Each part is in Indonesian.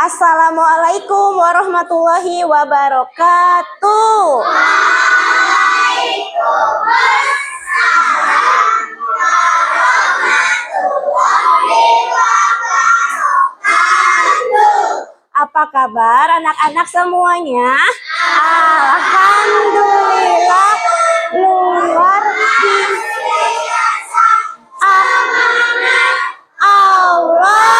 Assalamualaikum warahmatullahi wabarakatuh. Waalaikumsalam warahmatullahi wabarakatuh. Apa kabar anak-anak semuanya? Alhamdulillah luar biasa. Allahu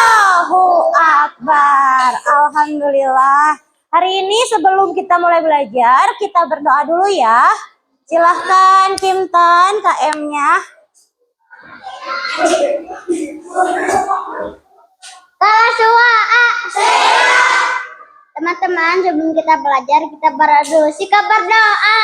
Akbar. Alhamdulillah. Hari ini sebelum kita mulai belajar, kita berdoa dulu ya. Silahkan Kimtan, KM-nya. Teman-teman, sebelum kita belajar, kita berdoa dulu. Sikap berdoa.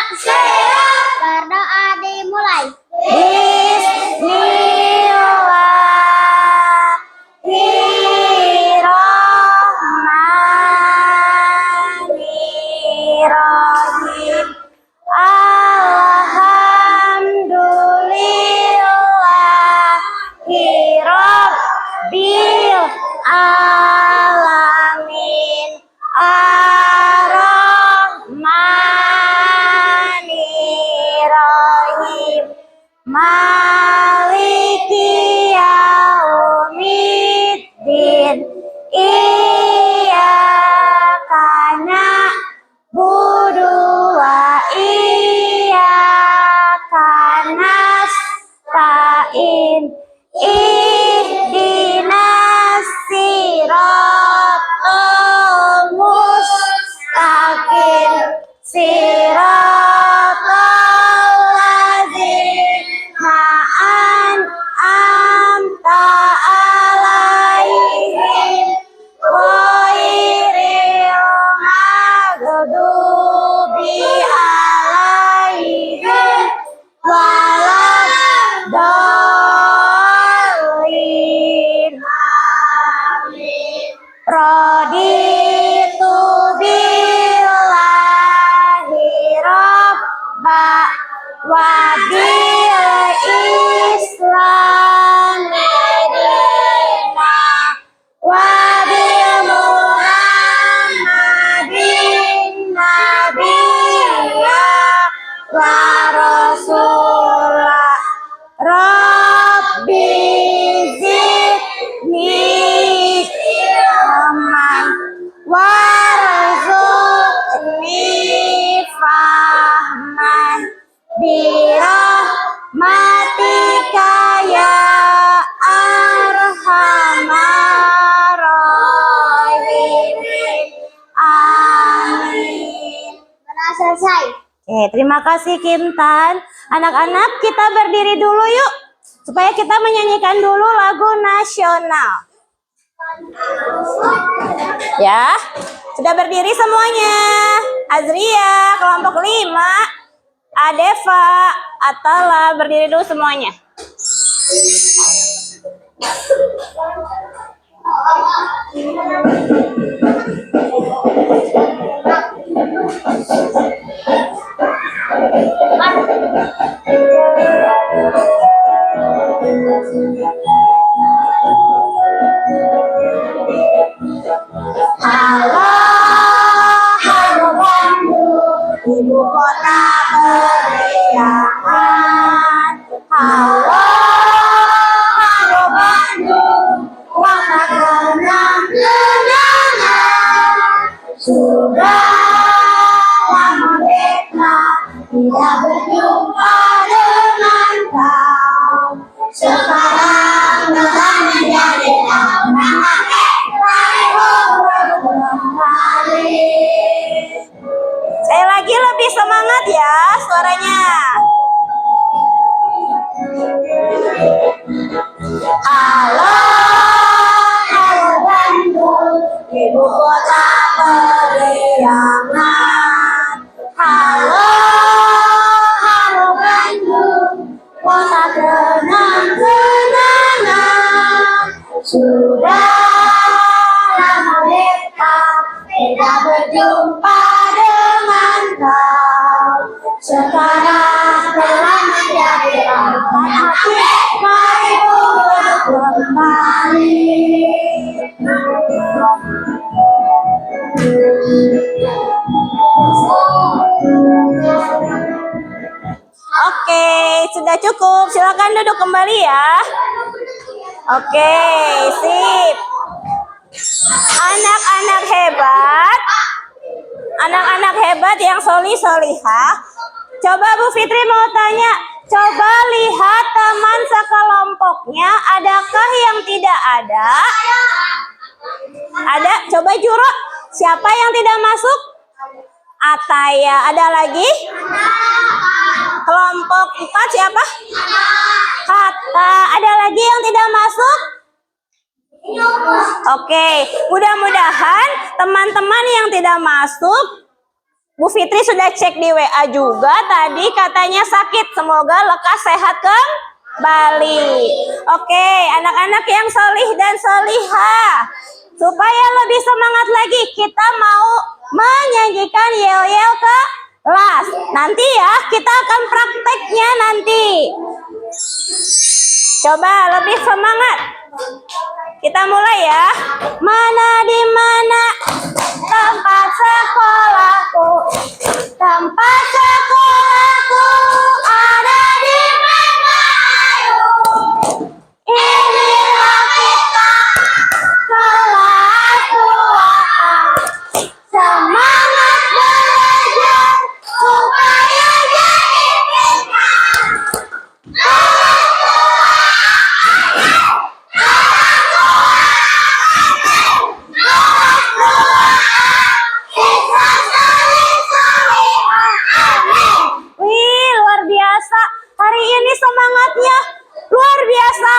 Berdoa dimulai. Bismillahirrahmanirrahim. Alhamdulillahirabbil alamin. Ar-Rahmanirrahim. Maliki yaumiddin. Iyyaka na'budu wa iyyaka nasta'in. Ihdinas siratal mustaqim. Siratal ladzina an'amta alaihim ghairil maghdubi alaihim waladdallin. Amin. Raditu billahi rabba wa bil islami dina wa bil muhammadin nabiyya wa rasulah. Rabbi zidni ilman warzuqni fahman birahmatika ya arhamar rahimin. Amin. Benar, selesai. Oke, terima kasih Kimtan. Anak-anak, kita berdiri dulu yuk, supaya kita menyanyikan dulu lagu nasional. Ya, sudah berdiri semuanya. Azria, kelompok 5. Adeva, Atala, berdiri dulu semuanya. Halo, halo Bandung, ibu kota periahan. Halo, halo Bandung, kota kenang-kenangan. Sudah lama beta tidak berjumpa dengan kau. Sekarang telah menjadi anak kembali. Saya lagi lebih semangat ya suaranya. Halo, halo Bandung, ibu kota periangan. Halo, halo Bandung, kota kenang-kenangan. Sudah lama beta tidak berjumpa dengan kau. Sekarang telah menjadi anak hati. Mari pulang kembali. Oke, sudah cukup. Silakan duduk kembali ya. Oke, sip. Anak-anak hebat. Anak-anak hebat yang solihah. Coba Bu Fitri mau tanya. Coba lihat teman sekelompoknya. Adakah yang tidak ada? Ada. Coba Juro. Siapa yang tidak masuk? Ataya. Ada lagi? Kelompok 4 siapa? Hatta. Ada lagi yang tidak masuk? Oke, mudah-mudahan teman-teman yang tidak masuk, Bu Fitri sudah cek di WA juga tadi katanya sakit. Semoga lekas sehat kembali. Oke, anak-anak yang solih dan solihah, supaya lebih semangat lagi kita mau menyanyikan yel-yel ke kelas. Nanti ya, kita akan prakteknya nanti. Coba lebih semangat. Kita mulai ya. Mana di mana tempat sekolahku? Tempat sekolahku ada di mana? Ayo. Inilah kita kelas 2A. Semangat belajar supaya jadi pintar. Wih, luar biasa. Hari ini semangatnya luar biasa,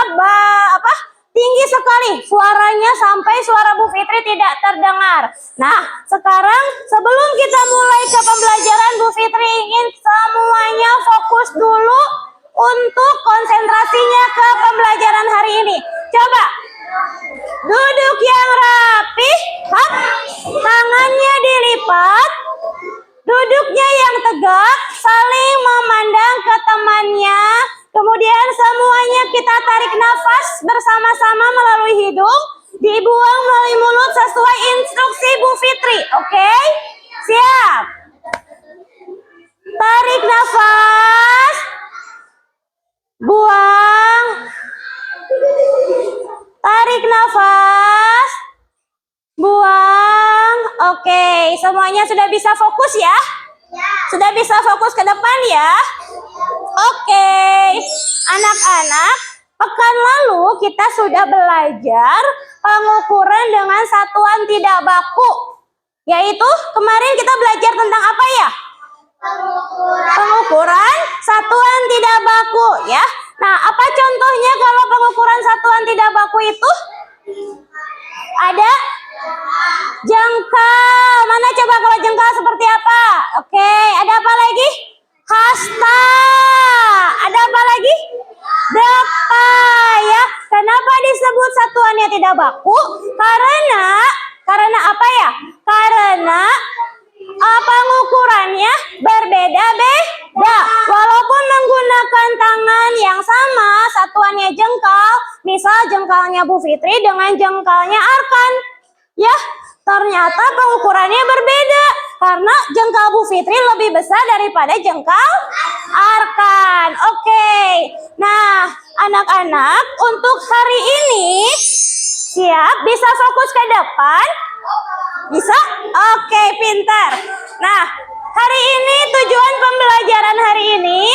tinggi sekali. Suaranya sampai suara Bu Fitri tidak terdengar. Nah, sekarang sebelum kita mulai ke pembelajaran, Bu Fitri ingin semuanya fokus dulu untuk konsentrasinya ke pembelajaran hari ini. Coba duduk yang rapi, hap, tangannya dilipat, duduknya yang tegak, saling memandang ke temannya. Kemudian semuanya kita tarik nafas bersama-sama melalui hidung, dibuang melalui mulut sesuai instruksi Bu Fitri. Oke? Siap? Tarik nafas, buang, tarik nafas, buang. Oke, semuanya sudah bisa fokus ya? Sudah bisa fokus ke depan ya? Oke, anak-anak, pekan lalu kita sudah belajar pengukuran dengan satuan tidak baku. Yaitu kemarin kita belajar tentang apa ya? Pengukuran satuan tidak baku ya. Nah, apa contohnya kalau pengukuran satuan tidak baku itu? Ada jengkal. Mana coba kalau jengkal seperti apa? Oke, ada apa lagi? Hasta. Ada apa lagi? Deka ya. Kenapa disebut satuannya tidak baku? Karena apa ya? Karena pengukurannya berbeda-beda. Walaupun menggunakan tangan yang sama, satuannya jengkal. Misal jengkalnya Bu Fitri dengan jengkalnya Arkan. Ya, ternyata pengukurannya berbeda. Karena jengkal Bu Fitri lebih besar daripada jengkal Arkan. Oke. Nah, anak-anak, untuk hari ini siap? Bisa fokus ke depan? Bisa? Oke, pintar. Nah, hari ini tujuan pembelajaran hari ini,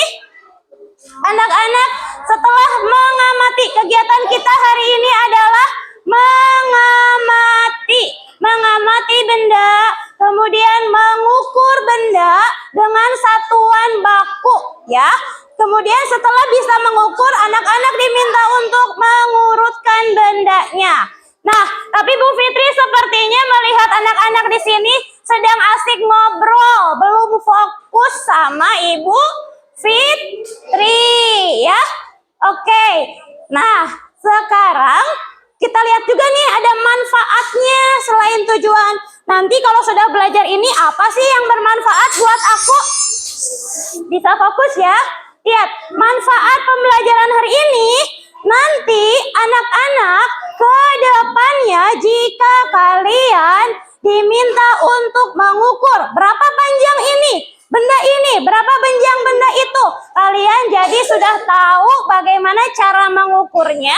anak-anak setelah mengamati kegiatan kita hari ini adalah mengamati benda, kemudian mengukur benda dengan satuan baku ya. Kemudian setelah bisa mengukur, anak-anak diminta untuk mengurutkan bendanya. Nah, tapi Bu Fitri sepertinya melihat anak-anak di sini sedang asik ngobrol, belum fokus sama Ibu Fitri ya. Oke. Nah, sekarang kita lihat juga nih ada manfaatnya selain tujuan. Nanti kalau sudah belajar ini apa sih yang bermanfaat buat aku? Bisa fokus ya. Lihat, manfaat pembelajaran hari ini nanti anak-anak ke depannya jika kalian diminta untuk mengukur berapa panjang benda ini, berapa panjang benda itu. Kalian jadi sudah tahu bagaimana cara mengukurnya,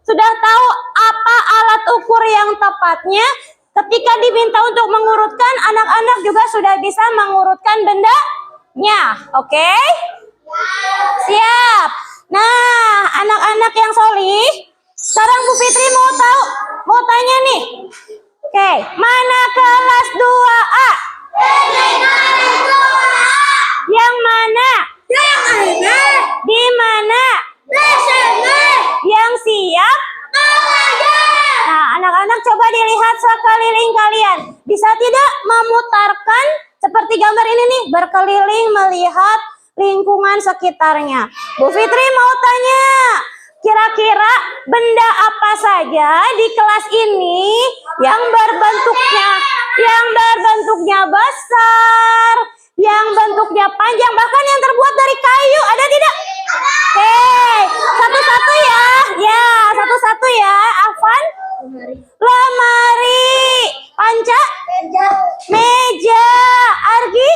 sudah tahu apa alat ukur yang tepatnya. Ketika diminta untuk mengurutkan, anak-anak juga sudah bisa mengurutkan bendanya. Oke? Siap. Nah, anak-anak yang solih, sekarang Bu Fitri mau tanya nih. Oke, mana kelas 2A? Yang mana? Di mana? Yang siap? Nah, anak-anak coba dilihat sekeliling kalian. Bisa tidak memutarkan seperti gambar ini nih, berkeliling melihat lingkungan sekitarnya. Bu Fitri mau tanya, kira-kira benda apa saja di kelas ini yang berbentuknya besar, yang bentuknya panjang, bahkan yang terbuat dari kayu, ada tidak? Oke, satu-satu ya. Ya, satu-satu ya. Afan? Lemari. Panca? Meja. Argi?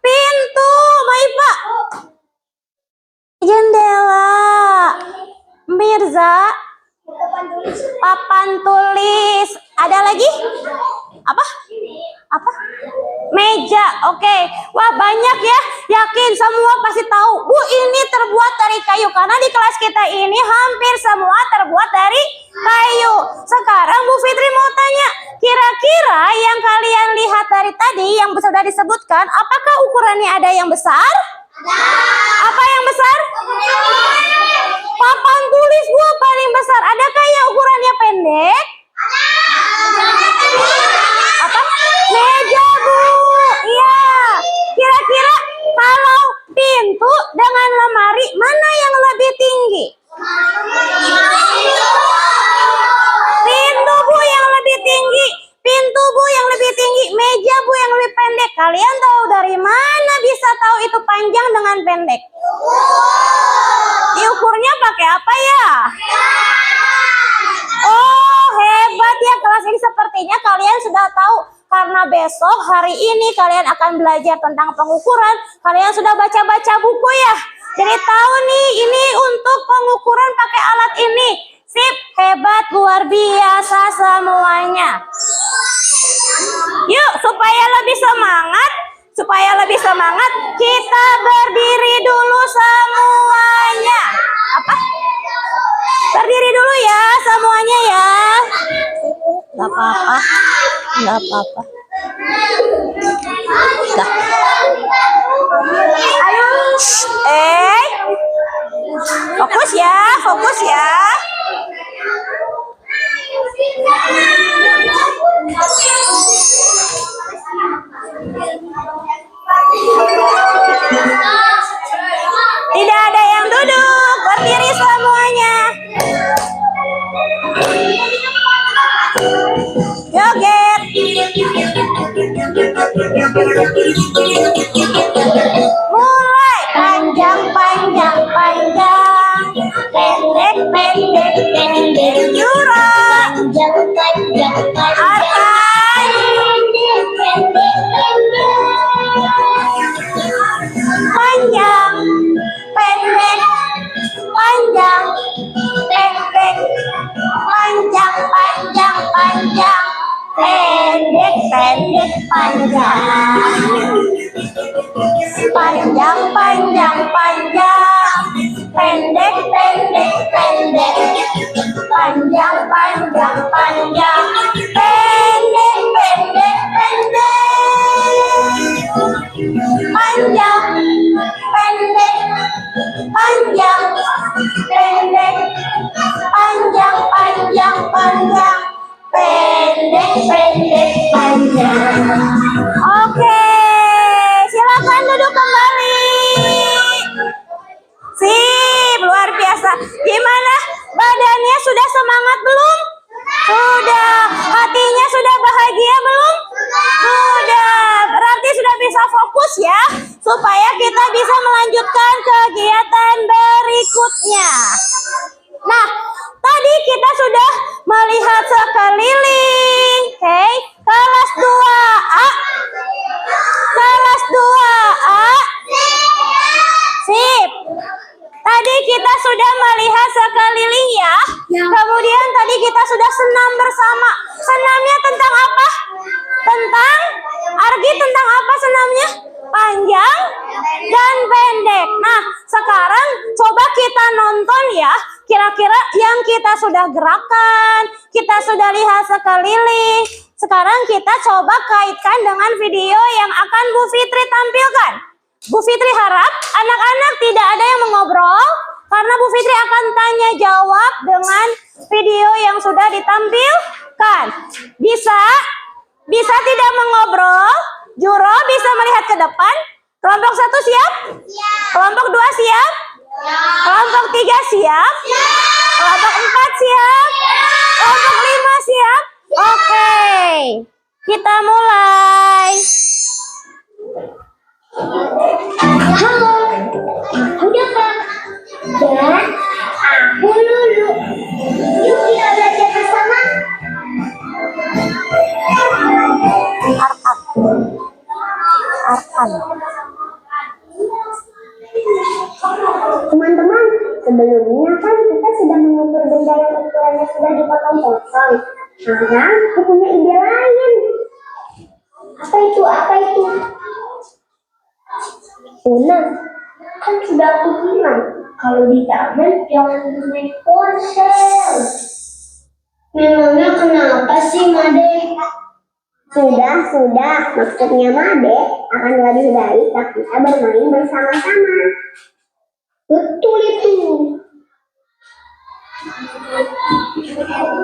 Pintu. Maipa? Jendela. Mirza? Papan tulis. Ada lagi? Apa? Meja. Oke. Wah, banyak ya. Yakin semua pasti tahu. Bu, ini terbuat dari kayu. Karena di kelas kita ini hampir semua terbuat dari kayu. Sekarang Bu Fitri mau tanya, kira-kira yang kalian lihat dari tadi yang sudah disebutkan, apakah ukurannya ada yang besar? Apa yang besar? Papan tulis, Bu, paling besar. Adakah yang ukurannya pendek? Apa? Meja, Bu. Iya. Kira-kira kalau pintu dengan lemari, mana yang lebih tinggi? Pintu, Bu, yang lebih tinggi. Pintu, Bu, yang lebih tinggi. Meja, Bu, yang lebih pendek. Kalian tahu dari mana bisa tahu itu panjang dengan pendek? Diukurnya pakai apa ya? Oh, hebat ya, kelas ini sepertinya kalian sudah tahu. Karena besok hari ini kalian akan belajar tentang pengukuran. Kalian sudah baca-baca buku ya. Jadi tahu nih, ini untuk pengukuran pakai alat ini. Sip, hebat, luar biasa semuanya. Yuk, supaya lebih semangat, kita berdiri dulu semuanya. Apa? Berdiri dulu ya semuanya ya. Gak apa-apa. Dah. Ayo. Fokus ya. Tidak ada yang duduk, berdiri semuanya. Joget. Mulai panjang, pendek jurang. Pendek, panjang. Oke, silakan duduk kembali. Sip, luar biasa. Gimana? Badannya sudah semangat belum? Sudah. Hatinya sudah bahagia belum? Sudah. Berarti sudah bisa fokus ya, supaya kita bisa melanjutkan kegiatan berikutnya. Nah, tadi kita sudah melihat sekeliling. Oke, bersama. Senamnya tentang apa? Tentang Argi, tentang apa senamnya? Panjang dan pendek. Nah, sekarang coba kita nonton ya. Kira-kira yang kita sudah gerakan, kita sudah lihat sekeliling. Sekarang kita coba kaitkan dengan video yang akan Bu Fitri tampilkan. Bu Fitri harap anak-anak tidak ada yang mengobrol, karena Bu Fitri akan tanya jawab dengan video yang sudah ditampilkan. Bisa tidak mengobrol? Juro bisa melihat ke depan. Kelompok 1 siap? Kelompok 2 siap? Kelompok 3 siap? Kelompok 4 siap? Kelompok 5 siap? Oke, kita mulai. Halo, aku Kak. Dan aku Lulu. Yuk kita belajar bersama. Arkan. Teman-teman, sebelumnya kan kita sudah mengukur benda yang ukurannya sudah dipotong-potong. Sekarang aku punya ide lain. Apa itu? Una, kan sudah aku bilang kalau di taman jangan main ponsel. Memangnya kenapa sih, Made? Sudah. Maksudnya Made akan lebih baik kalau kita bermain bersama-sama. Betul itu.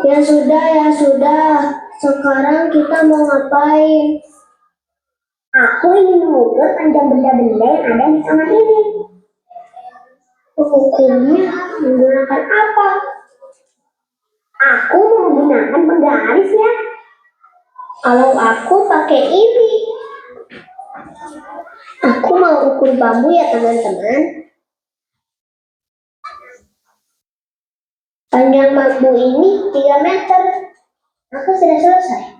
Ya sudah. Sekarang kita mau ngapain? Aku ingin mengukur panjang benda-benda yang ada di taman ini. Mengukurnya menggunakan apa? Aku menggunakan penggaris ya. Kalau aku pakai ini. Aku mau ukur bambu ya teman-teman. Panjang bambu ini 3 meter. Aku sudah selesai.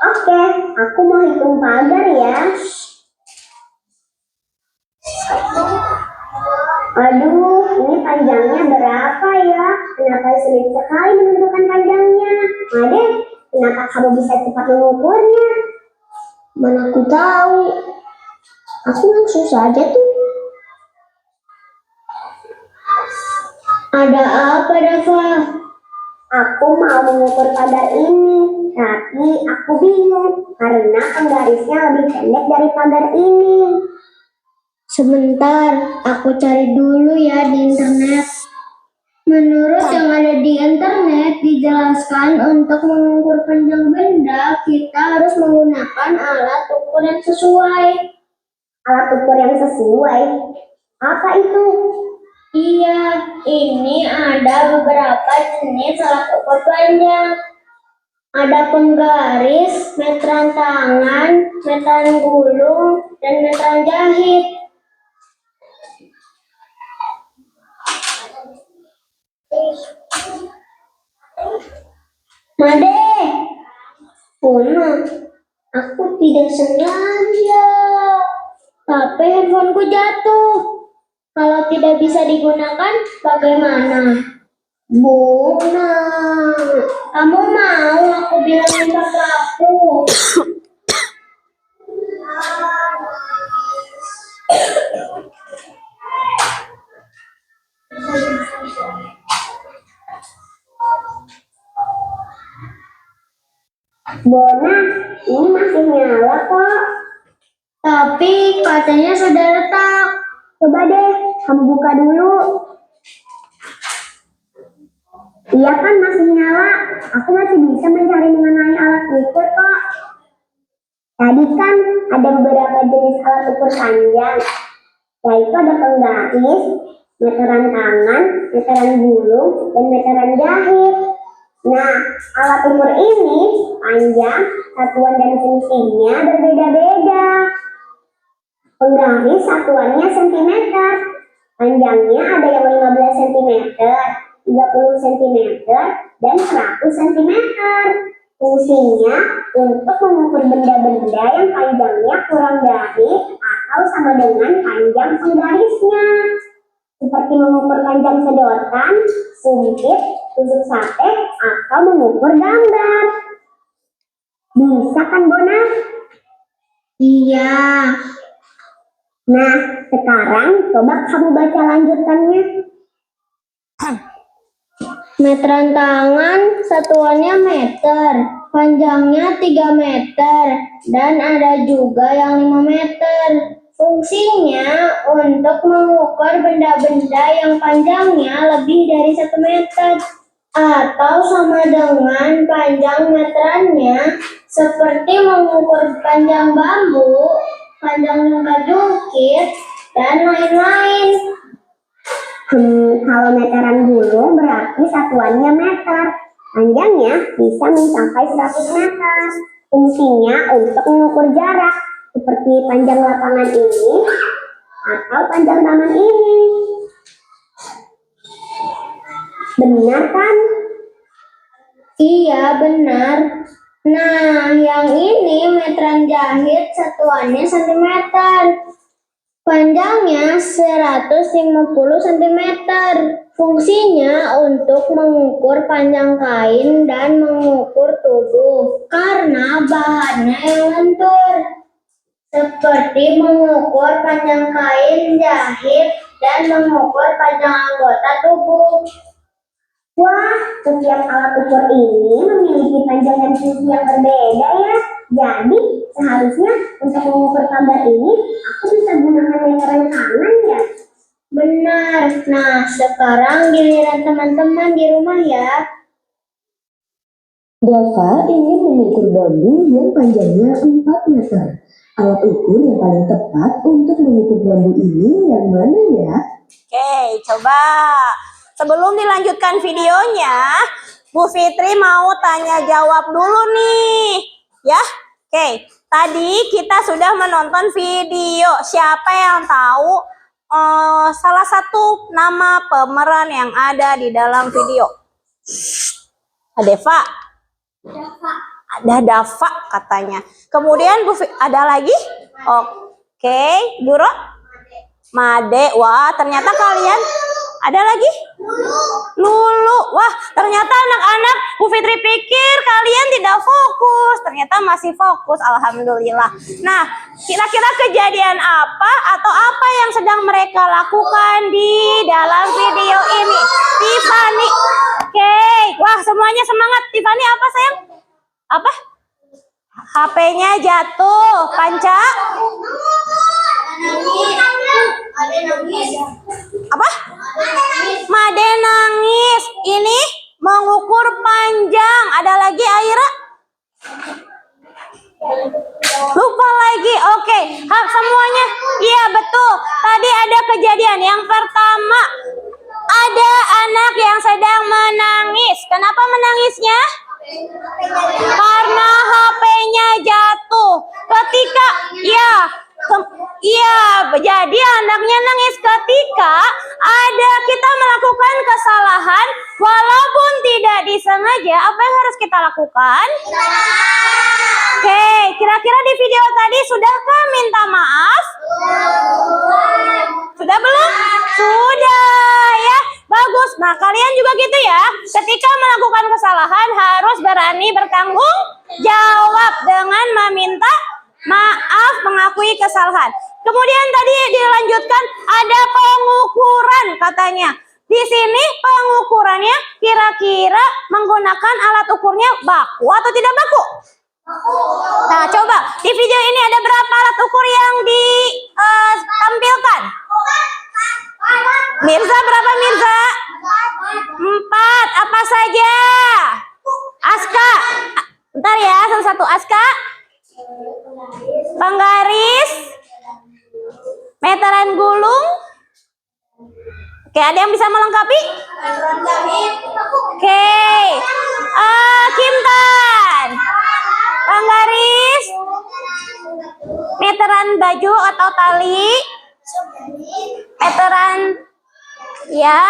Oke, aku mau hitung pagar ya. Aduh, ini panjangnya berapa ya? Kenapa sulit sekali menentukan panjangnya? Made, kenapa kamu bisa cepat mengukurnya? Mana aku tahu. Aku langsung saja tuh. Ada apa, Dava? Aku mau mengukur pagar ini, tapi aku bingung karena penggarisnya lebih pendek dari pagar ini. Sebentar, aku cari dulu ya di internet. Menurut yang ada di internet, dijelaskan untuk mengukur panjang benda, kita harus menggunakan alat ukur yang sesuai. Alat ukur yang sesuai? Apa itu? Iya, ini ada beberapa jenis alat ukur panjang. Ada penggaris, meteran tangan, meteran gulung, dan meteran jahit. Made, Una, aku tidak sengaja. Tapi handphoneku jatuh. Kalau tidak bisa digunakan, bagaimana? Buna, kamu mau aku bilangin kakak aku? Bona, ini masih nyala kok. Tapi katanya sudah retak. Coba deh, kamu buka dulu. Iya kan masih nyala. Aku masih bisa mencari mengenai alat ukur kok. Tadi kan ada beberapa jenis alat ukur panjang. Yaitu ada penggaris, meteran tangan, meteran gulung, dan meteran jahit. Nah, alat ukur ini panjang, satuan dan fungsinya berbeda-beda. Penggaris satuannya cm. Panjangnya ada yang 15 cm, 30 cm, dan 100 cm. Fungsinya untuk mengukur benda-benda yang panjangnya kurang dari atau sama dengan panjang penggarisnya. seperti mengukur panjang sedotan, sumpit, tusuk sate, atau mengukur gambar. Bisa kan, Bona? Iya. Nah, sekarang coba kamu baca lanjutannya. Meteran tangan satuannya meter, panjangnya 3 meter, dan ada juga yang 5 meter. Fungsinya untuk mengukur benda-benda yang panjangnya lebih dari 1 meter atau sama dengan panjang meterannya, seperti mengukur panjang bambu, panjang lembar jungkir, dan lain-lain. Kalau meteran gulung berarti satuannya meter. Panjangnya bisa mencapai 100 meter. Fungsinya untuk mengukur jarak, seperti panjang lapangan ini atau panjang taman ini. Benar kan? Iya, benar. Nah, yang ini meteran jahit satuannya cm. Panjangnya 150 cm. Fungsinya untuk mengukur panjang kain dan mengukur tubuh karena bahannya yang lentur. Seperti mengukur panjang kain jahit dan mengukur panjang anggota tubuh. Wah, setiap alat ukur ini memiliki panjang dan fungsi yang berbeda ya. Jadi, seharusnya untuk mengukur pagar ini, aku bisa gunakan meteran tangan ya? Benar. Nah, sekarang giliran teman-teman di rumah ya. Dava ingin mengukur bambu yang panjangnya 4 meter. Alat ukur yang paling tepat untuk mengukur bambu ini yang mana ya? Oke, coba. Sebelum dilanjutkan videonya, Bu Fitri mau tanya jawab dulu nih. Ya, oke. Tadi kita sudah menonton video. Siapa yang tahu salah satu nama pemeran yang ada di dalam video? Deva. Ada Dava katanya. Kemudian ada lagi? Oke, Juro? Made. Wah, ternyata kalian ada lagi? Lulu. Wah, ternyata anak-anak Bu Fitri pikir kalian tidak fokus. Ternyata masih fokus, alhamdulillah. Nah, kira-kira kejadian apa atau apa yang sedang mereka lakukan di dalam video ini? Tiffany. Oke. Wah, semuanya semangat. Tiffany apa sayang? Apa? HP-nya jatuh. Panca? Apa? Made nangis. Ini mengukur panjang. Ada lagi Aira? Lupa lagi. Oke. Semuanya. Iya betul. Tadi ada kejadian. Yang pertama, ada anak yang sedang menangis. Kenapa menangisnya? Karena HP-nya jatuh. Ketika jadi anaknya nangis ketika ada kita melakukan kesalahan walaupun tidak disengaja. Apa yang harus kita lakukan? Oke, kira-kira di video tadi sudahkah minta maaf? Sudah belum? Sudah ya. Bagus. Nah, kalian juga gitu ya. Ketika melakukan kesalahan harus berani bertanggung jawab dengan meminta maaf, mengakui kesalahan. Kemudian tadi dilanjutkan ada pengukuran katanya. Di sini pengukurannya kira-kira menggunakan alat ukurnya baku atau tidak baku? Nah, coba di video ini ada berapa alat ukur yang ditampilkan? Mirza, berapa Mirza? 4. Apa saja? Aska. Bentar ya, satu-satu. Aska. Penggaris. Meteran gulung. Oke, ada yang bisa melengkapi? Oke. Kimtan. Penggaris. Meteran baju atau tali. Meteran ya.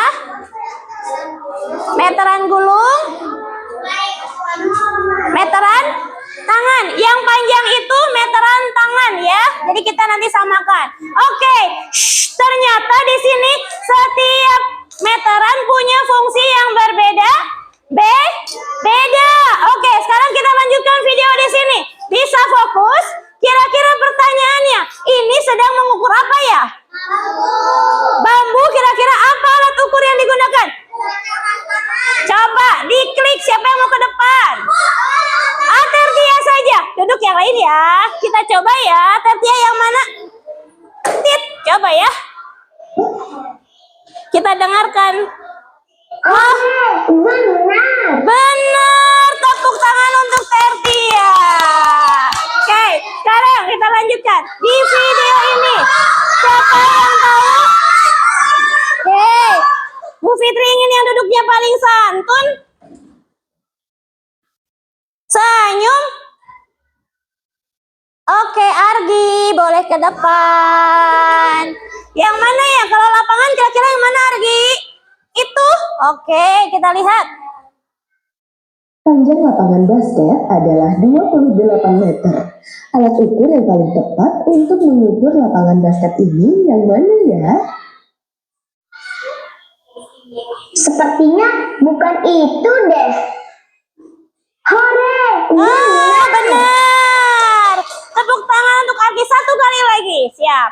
Meteran gulung. Meteran tangan. Yang panjang itu meteran tangan ya. Jadi kita nanti samakan. Oke, ternyata di sini setiap meteran punya fungsi yang berbeda. Beda. Oke, sekarang kita lanjutkan video di sini. Bisa fokus? Kira-kira pertanyaannya, ini sedang mengukur apa ya? Bambu. Kira-kira apa alat ukur yang digunakan? Coba diklik, siapa yang mau ke depan? Tertia saja. Duduk yang lain ya. Kita coba ya. Tertia yang mana? Coba ya. Kita dengarkan. Oh, benar. Tepuk tangan untuk Tertia. Oke, sekarang kita lanjutkan. Di video ini, siapa yang tahu? Bu Fitri ingin yang duduknya paling santun. Senyum. Oke, Argi, boleh ke depan. Yang mana ya? Kalau lapangan kira-kira yang mana, Argi? Itu. Oke, kita lihat. Panjang lapangan basket adalah 28 meter. Alat ukur yang paling tepat untuk mengukur lapangan basket ini yang mana ya? Sepertinya bukan itu deh. Hore! Benar. Tepuk tangan untuk Argi satu kali lagi. Siap.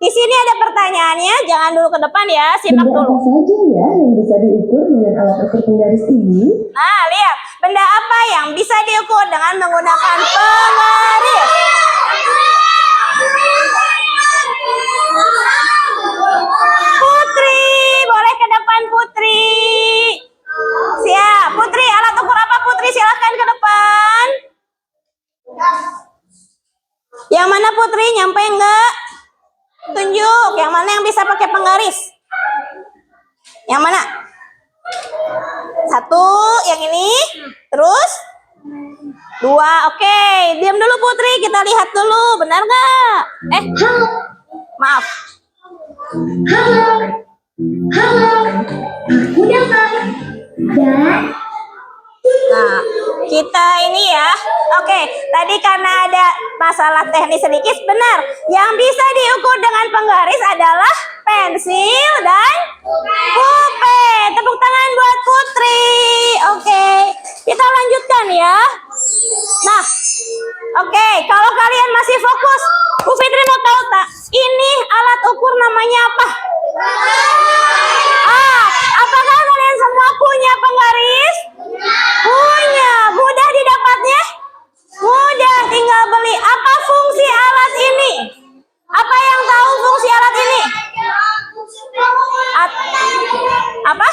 Di sini ada pertanyaannya. Jangan dulu ke depan ya. Simak Benda dulu. apa saja ya yang bisa diukur dengan alat ukur penggaris ini? Nah, lihat. Benda apa yang bisa diukur dengan menggunakan penggaris? Putri, boleh ke depan Putri. Siap. Putri, alat ukur apa Putri? Silahkan ke depan. Yang mana Putri? Nyampe enggak? Tunjuk. Yang mana yang bisa pakai penggaris? Yang mana? Satu, yang ini. Terus? Dua, oke. Diam dulu Putri, kita lihat dulu. Benar nggak? Maaf. Udah kan? Dan Nah, kita ini ya. Oke, tadi karena ada masalah teknis sedikit, benar. Yang bisa diukur dengan penggaris adalah pensil dan pulpen. Tepuk tangan buat Putri. Oke, kita lanjutkan ya. Nah, oke, kalau kalian masih fokus, Bu Fitri mau tahu tak? Ini alat ukur namanya apa? Apakah kalian semua punya penggaris? Punya. Mudah didapatnya? Mudah, tinggal beli. Apa fungsi alat ini? Apa yang tahu fungsi alat ini? Apa?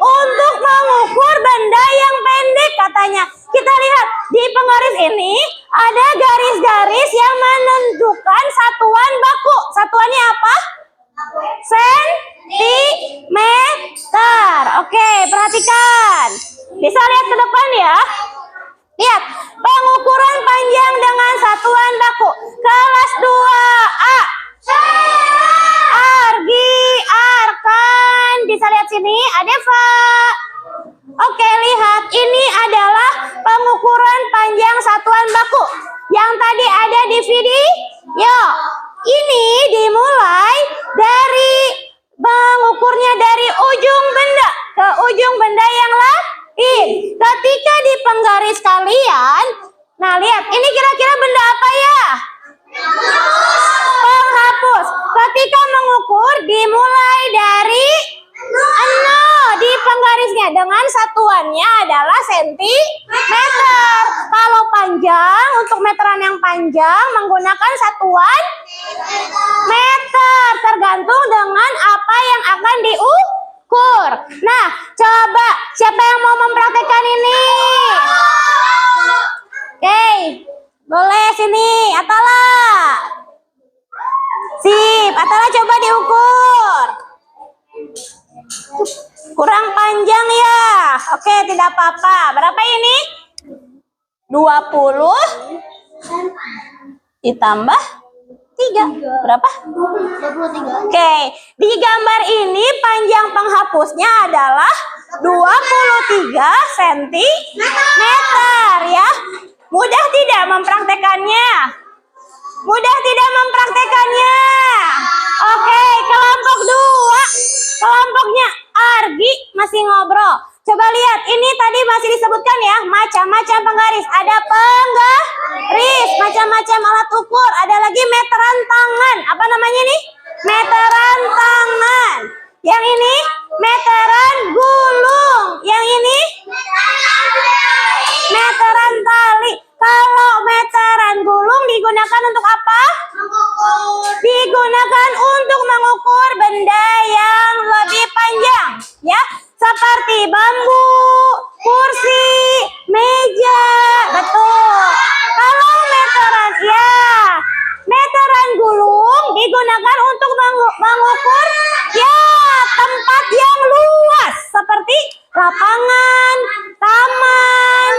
Untuk mengukur benda yang pendek katanya. Kita lihat di penggaris ini ada garis-garis yang menentukan satuan baku. Satuannya apa? Sentimeter. Oke, perhatikan. Bisa lihat ke depan ya. Lihat, pengukuran panjang dengan satuan baku. Kelas 2A. Argi, Arkan. Bisa lihat sini, Adeva. Oke, lihat. Ini adalah pengukuran panjang satuan baku. Yang tadi ada di video. Ini dimulai dari mengukurnya dari ujung benda ke ujung benda yang lain. Ketika di penggaris kalian, nah lihat, ini kira-kira benda apa ya? Penghapus. Ketika mengukur dimulai dari 0 di penggarisnya dengan satuannya adalah sentimeter. Kalau panjang, untuk meteran yang panjang menggunakan satuan meter, tergantung dengan apa yang akan diukur. Nah, coba siapa yang mau mempraktekkan ini? Oke, boleh sini, Atala. Sip, Atala coba diukur. Kurang panjang ya. Oke, tidak apa-apa. Berapa ini? 20 ditambah 3. Berapa? 23. Oke, di gambar ini panjang penghapusnya adalah 23 cm ya. Mudah tidak? tidak mempraktekannya? Mudah tidak mempraktekannya? Oke, kelompok 2. Kelompoknya Argi masih ngobrol. Coba lihat, ini tadi masih disebutkan ya, macam-macam penggaris. Ada penggaris, macam-macam alat ukur. Ada lagi meteran tangan. Apa namanya nih? Meteran tangan. Yang ini meteran gulung. Yang ini meteran tali. Kalau meteran gulung digunakan untuk apa? Digunakan untuk mengukur benda yang lebih panjang, ya, seperti bambu, kursi, meja. Betul. Kalau meteran gulung digunakan untuk mengukur ya tempat yang luas seperti lapangan, taman,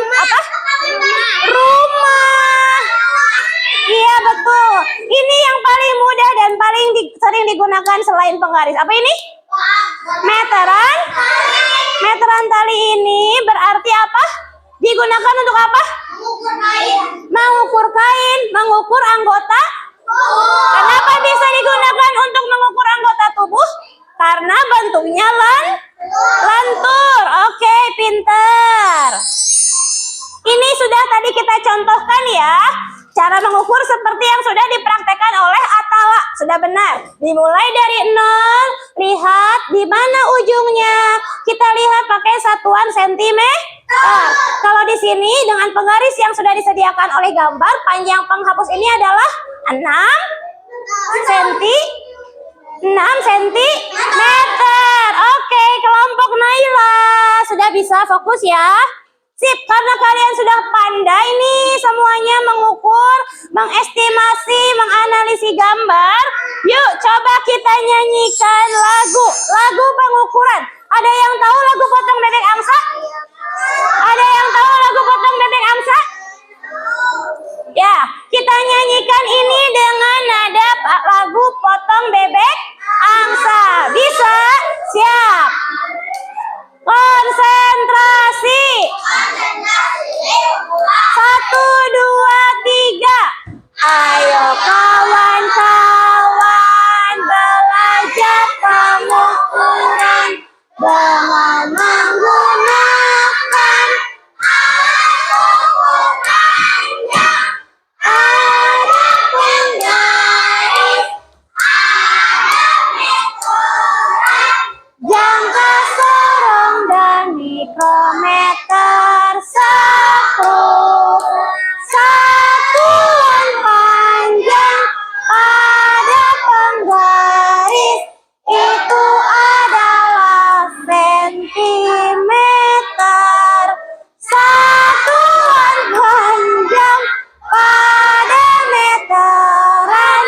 rumah. Iya betul. Ini yang paling mudah dan paling sering digunakan selain penggaris. Apa ini? Meteran tali ini berarti apa? Digunakan untuk apa? Mengukur kain, mengukur anggota. Kenapa bisa digunakan untuk mengukur anggota tubuh? Karena bentuknya lentur. Oke, pinter. Ini sudah tadi kita contohkan ya. Cara mengukur seperti yang sudah dipraktekkan oleh Atala. Sudah benar. Dimulai dari 0, lihat di mana ujungnya. Kita lihat pakai satuan sentimeter. Kalau di sini dengan penggaris yang sudah disediakan oleh gambar, panjang penghapus ini adalah 6 sentimeter. Oke, kelompok Naila sudah bisa fokus ya. Sip, karena kalian sudah pandai nih semuanya mengukur, mengestimasi, menganalisis gambar. Yuk, coba kita nyanyikan lagu pengukuran. Ada yang tahu lagu potong bebek angsa? Ada yang tahu lagu potong bebek angsa? Ya, kita nyanyikan ini dengan nada lagu potong bebek angsa. Bisa? Siap. Konsentrasi. 1, 2, 3. Ayo kawan-kawan belajar pengukuran dengan menggunakan ada penggaris, jangka sorong dan mikrometer, skru, satuan panjang pada penggaris itu adalah sentimeter. Satuan panjang pada meteran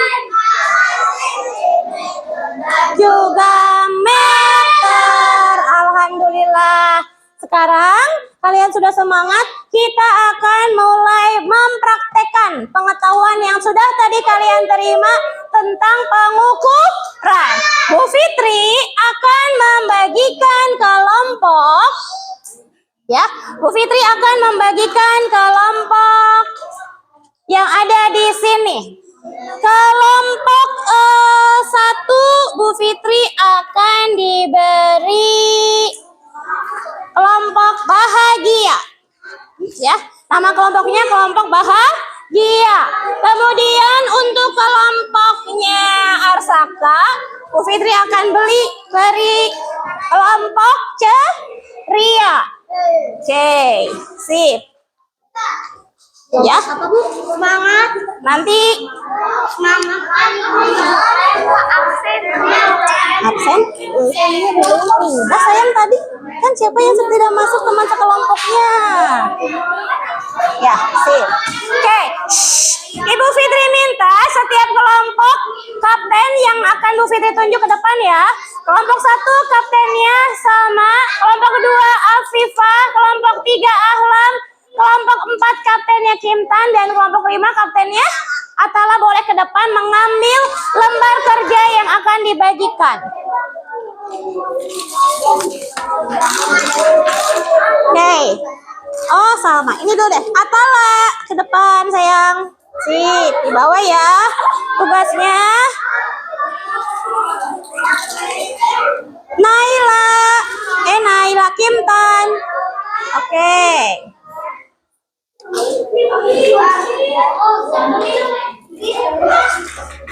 juga meter. Alhamdulillah. Sekarang kalian sudah semangat. Kita akan mulai mempraktekkan pengetahuan yang sudah tadi kalian terima tentang pengukuran. Bu Fitri akan membagikan kelompok. Ya, Bu Fitri akan membagikan kelompok yang ada di sini. Kelompok 1, Bu Fitri akan diberi kelompok bahagia. Ya, nama kelompoknya kelompok bahagia. Kemudian untuk kelompoknya Arsaka, Bu Fitri akan beri kelompok ceria. Oke, sip. Ya, Apa Bu? Semangat. nanti Semangat. absen. Udah sayang tadi. Kan siapa yang tidak masuk teman sekelompoknya? Ya, sip. Oke. Ibu Fitri minta setiap kelompok kapten yang akan Bu Fitri tunjuk ke depan ya. Kelompok 1 kaptennya sama, kelompok 2 Afifah, kelompok 3 Ahlam, kelompok 4 kaptennya Kimtan, dan kelompok 5 kaptennya Atala boleh ke depan mengambil lembar kerja yang akan dibagikan. Oke. Oh, Salma. Ini dulu deh. Atala, ke depan, sayang. Sip, di bawah ya. Tugasnya. Naila Kimtan. Oke.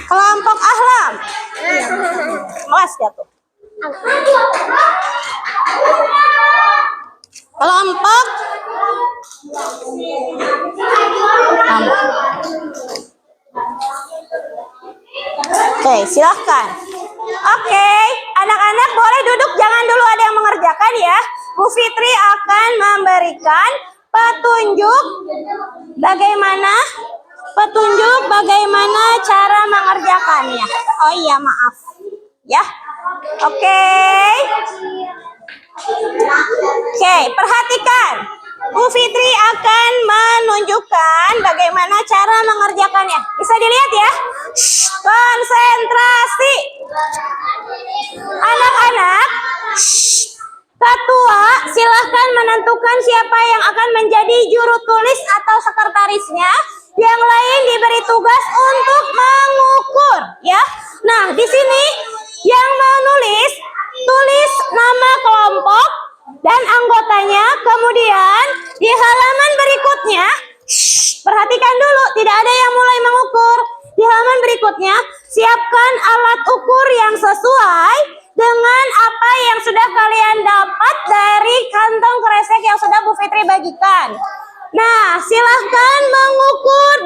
Kelompok Ahlam. Awas jatuh. Kelompok kamu. Oke, silahkan. Oke, anak-anak boleh duduk, jangan dulu ada yang mengerjakan ya. Bu Fitri akan memberikan petunjuk bagaimana cara mengerjakannya. Oh iya, maaf. Ya. Oke. Oke, perhatikan. Bu Fitri akan menunjukkan bagaimana cara mengerjakannya. Bisa dilihat ya? Shh, konsentrasi. Anak-anak, ketua silahkan menentukan siapa yang akan menjadi juru tulis atau sekretarisnya. Yang lain diberi tugas untuk mengukur, ya. Nah, di sini yang menulis, tulis nama kelompok dan anggotanya. Kemudian di halaman berikutnya, perhatikan dulu, tidak ada yang mulai mengukur. Di halaman berikutnya, siapkan alat ukur yang sesuai dengan apa yang sudah kalian dapat dari kantong kresek yang sudah Bu Fitri bagikan. Nah, silahkan mengukur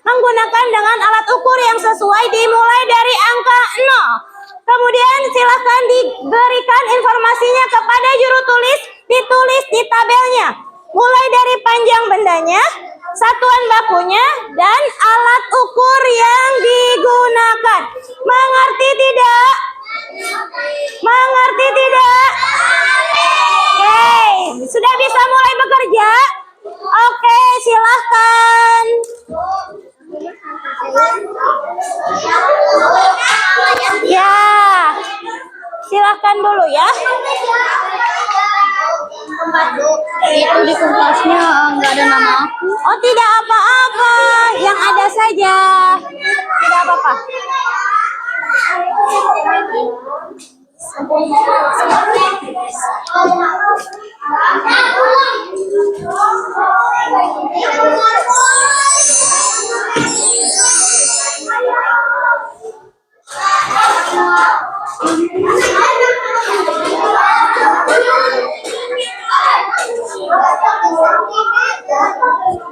menggunakan dengan alat ukur yang sesuai dimulai dari angka 0. Kemudian silahkan diberikan informasinya kepada juru tulis, ditulis di tabelnya. Mulai dari panjang bendanya, satuan bakunya, dan alat ukur yang digunakan. Mengerti tidak? Mengerti tidak? Oke, sudah bisa mulai bekerja? Oke, silahkan. Ya, silahkan dulu ya. Itu di kertasnya nggak ada nama aku. Oh, tidak apa-apa, yang ada saja. Tidak apa-apa.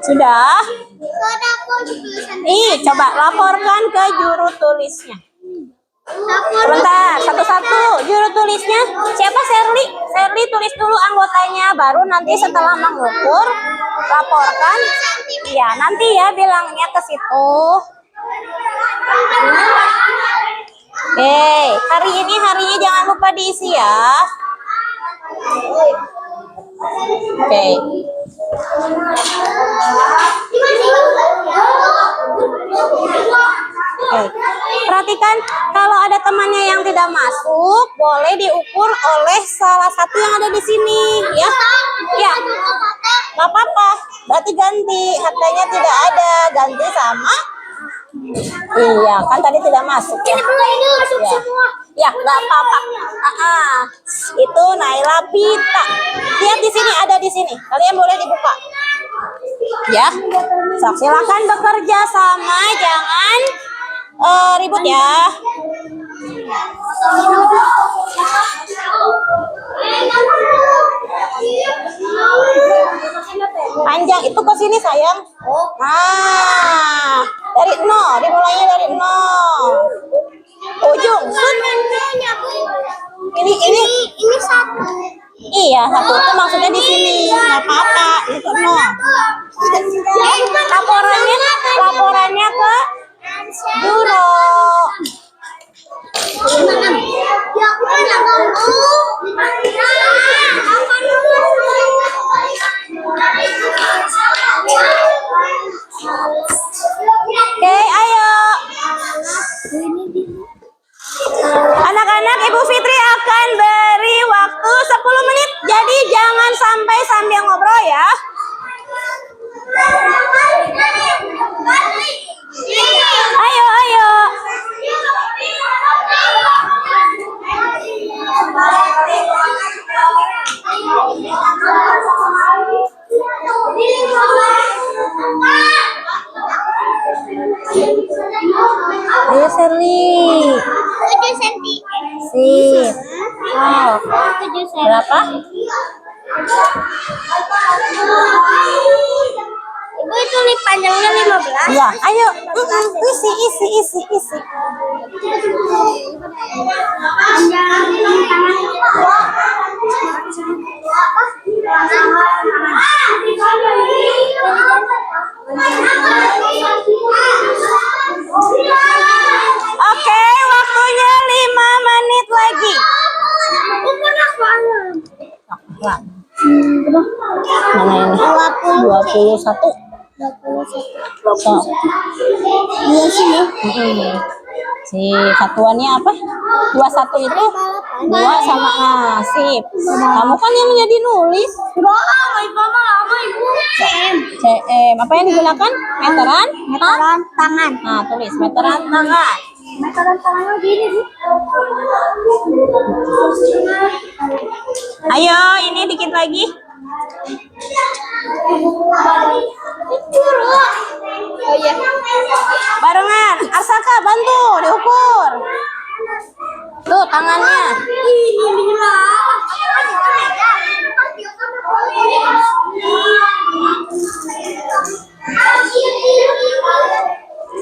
Sudah? Nih, coba laporkan ke juru tulisnya. Sebentar, satu-satu juru tulisnya. Siapa? Sherly? Sherly tulis dulu anggotanya, baru nanti setelah mengukur laporkan. Ya, nanti ya bilangnya ke situ. Hari ini harinya jangan lupa diisi ya. Oke. Perhatikan, kalau ada temannya yang tidak masuk, boleh diukur oleh salah satu yang ada di sini, ya. Ya, nggak apa-apa. Berarti ganti, hatanya tidak ada, ganti sama. Iya, kan tadi tidak masuk ya. Ya, ya nggak apa-apa. Itu Naila Pita. Lihat di sini, ada di sini. Kalian boleh dibuka. Ya, so, silakan bekerja sama, jangan ribut ya. Panjang itu ke sini sayang. Nah, dari 0, dimulainya dari 0. Ujung. Ini satu. Iya, satu itu maksudnya di sini. Nggak apa-apa, itu 0. Laporannya ke Juro. Oke, ayo. Anak-anak, Ibu Fitri akan beri waktu 10 menit. Jadi jangan sampai sambil ngobrol ya. Apa? Ibu itu panjangnya 15. Iya, ayo. Isi. Oke, waktunya 5 menit lagi. Mana ini? 21. Iya sih ya. Si satuannya apa? 21 itu 2 sama sip. Kamu kan yang menjadi nulis. Lama ibu. CM. Apa yang digunakan? Meteran? Meteran tangan. Nah, tulis meteran tangan. Meteran tangannya gini bu. Ayo, ini dikit lagi. Oh iya. Barengan. Arsaka, bantu diukur. Tuh tangannya.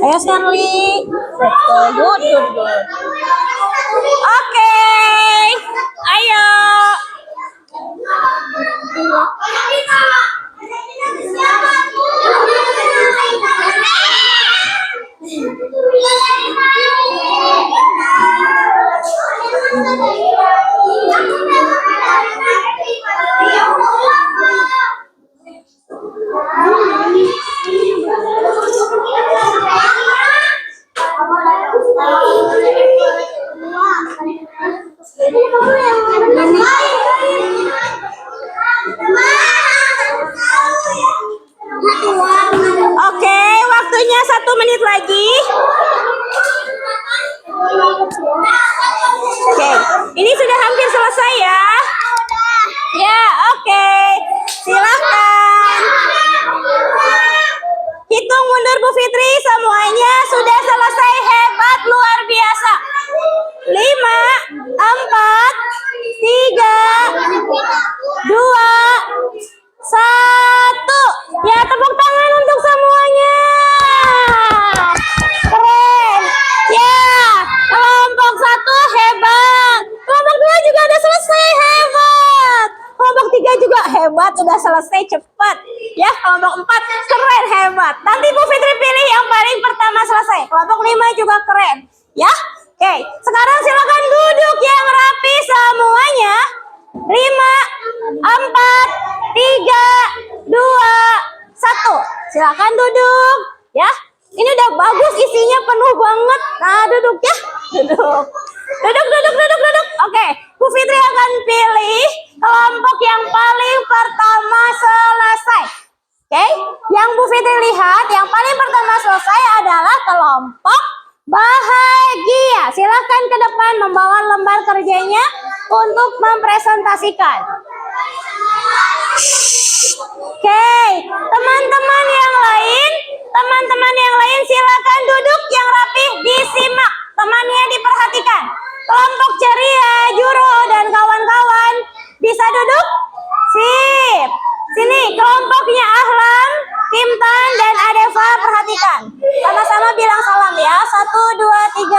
Ayo Stanley. Good. Oke. Ayo. Oke, waktunya 1 menit lagi. Oke, ini sudah hampir selesai ya. Ya, oke. Silakan. Hitung mundur Bu Fitri, semuanya sudah selesai. Hebat, luar biasa. 5, 4, 3, 2, 1. Ya, tepuk tangan untuk semuanya. Keren. Ya, kelompok 1 hebat. Kelompok 2 juga udah selesai, hebat. Kelompok 3 juga hebat, sudah selesai cepat. Ya, kelompok 4 keren, hebat. Nanti Bu Fitri pilih yang paling pertama selesai. Kelompok 5 juga keren. Ya, oke. Sekarang silakan duduk yang rapi semuanya. 5, 4, 3, 2, 1. Silakan duduk. Ya, ini udah bagus, isinya penuh banget. Nah, duduk ya. Duduk. Oke, Bu Fitri akan pilih kelompok yang paling pertama selesai. Oke, yang Bu Fitri lihat yang paling pertama selesai adalah kelompok bahagia. Silakan ke depan membawa lembar kerjanya untuk mempresentasikan. Oke, teman-teman yang lain silakan duduk yang rapi, disimak, temannya diperhatikan. Kelompok ceria, Juro dan kawan-kawan bisa duduk? Sip. Sini kelompoknya Ahlam, Kimtan dan Adeva, perhatikan. Sama-sama bilang salam ya. 1, 2, 3.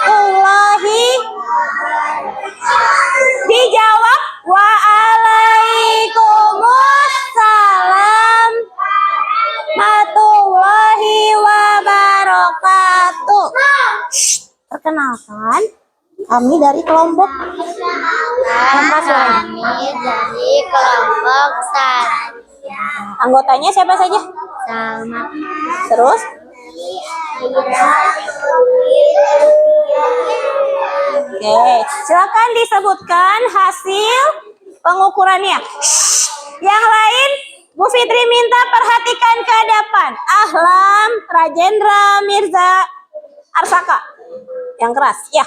Allahi. Dijawab waalaikumsalam warahmatullahi wabarakatuh. Perkenalkan, kami dari kelompok Kami dari kelompok 1. anggotanya siapa saja? Sama. Terus? Oke, silakan disebutkan hasil pengukurannya. Yang lain, Bu Fitri minta perhatikan ke depan. Ahlam, Rajendra, Mirza, Arsaka. Yang keras, ya.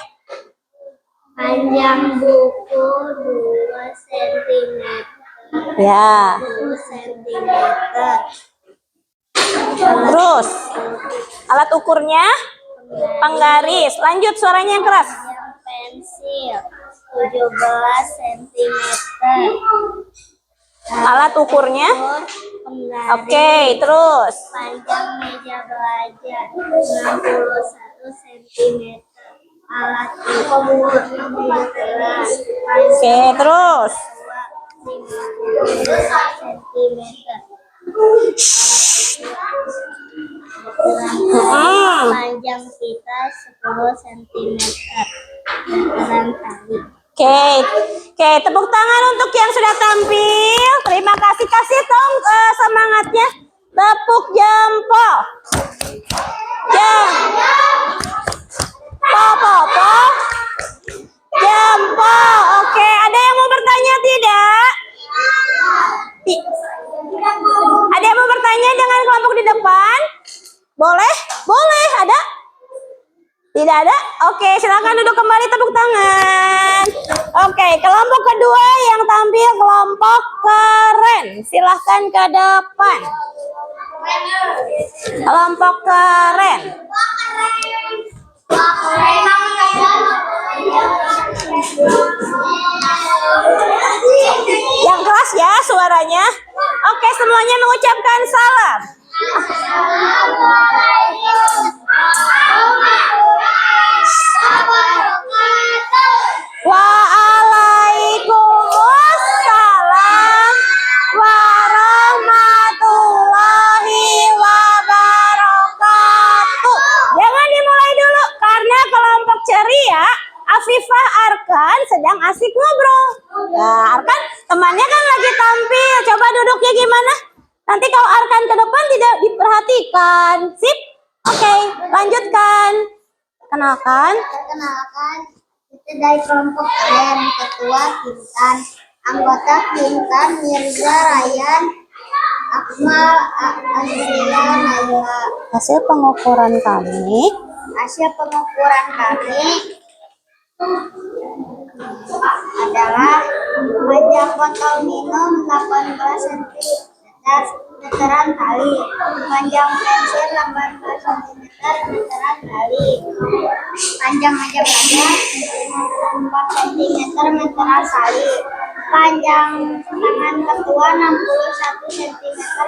Panjang buku 2 cm. Ya. 2 cm. Terus, alat ukurnya? Penggaris. Lanjut suaranya yang keras. Panjang pensil 17 cm. Alat ukurnya. Penggaris. Oke, terus. Panjang meja belajar 61 cm. Alat ukur 15. Oke, terus. 50 cm. Panjang pita 10 cm. Dataran tali. Oke, tepuk tangan untuk yang sudah tampil. Terima kasih, kasih dong semangatnya. Tepuk jempol. Jempol. Jempol. Oke, ada yang mau bertanya tidak? Ada yang mau bertanya dengan kelompok di depan? Boleh? Boleh, ada? Tidak ada? Oke, silakan duduk kembali, tepuk tangan. Oke, kelompok kedua yang tampil kelompok keren. Silahkan ke depan. Kelompok keren. Yang keras ya suaranya. Oke, semuanya mengucapkan salam. Waalaikumsalam warahmatullahi wabarakatuh. Jangan dimulai dulu karena kelompok ceria Afifah Arkan sedang asik ngobrol. Nah, Arkan temannya kan lagi tampil. Coba duduknya gimana? Nanti kalau Arkan ke depan tidak diperhatikan. Sip? Oke, lanjutkan. Kenalkan. Perkenalkan, kita dari kelompok keren, ketua Kintan, anggota Kintan Mirza Ryan, Akmal, Azria, Naila. Hasil pengukuran kami. Hasil pengukuran kami adalah panjang botol minum 18 cm, meteran tali, panjang pensil 18 cm, meteran tali, panjang meja belajar 54 cm, meteran tali, panjang tangan ketua 61 cm,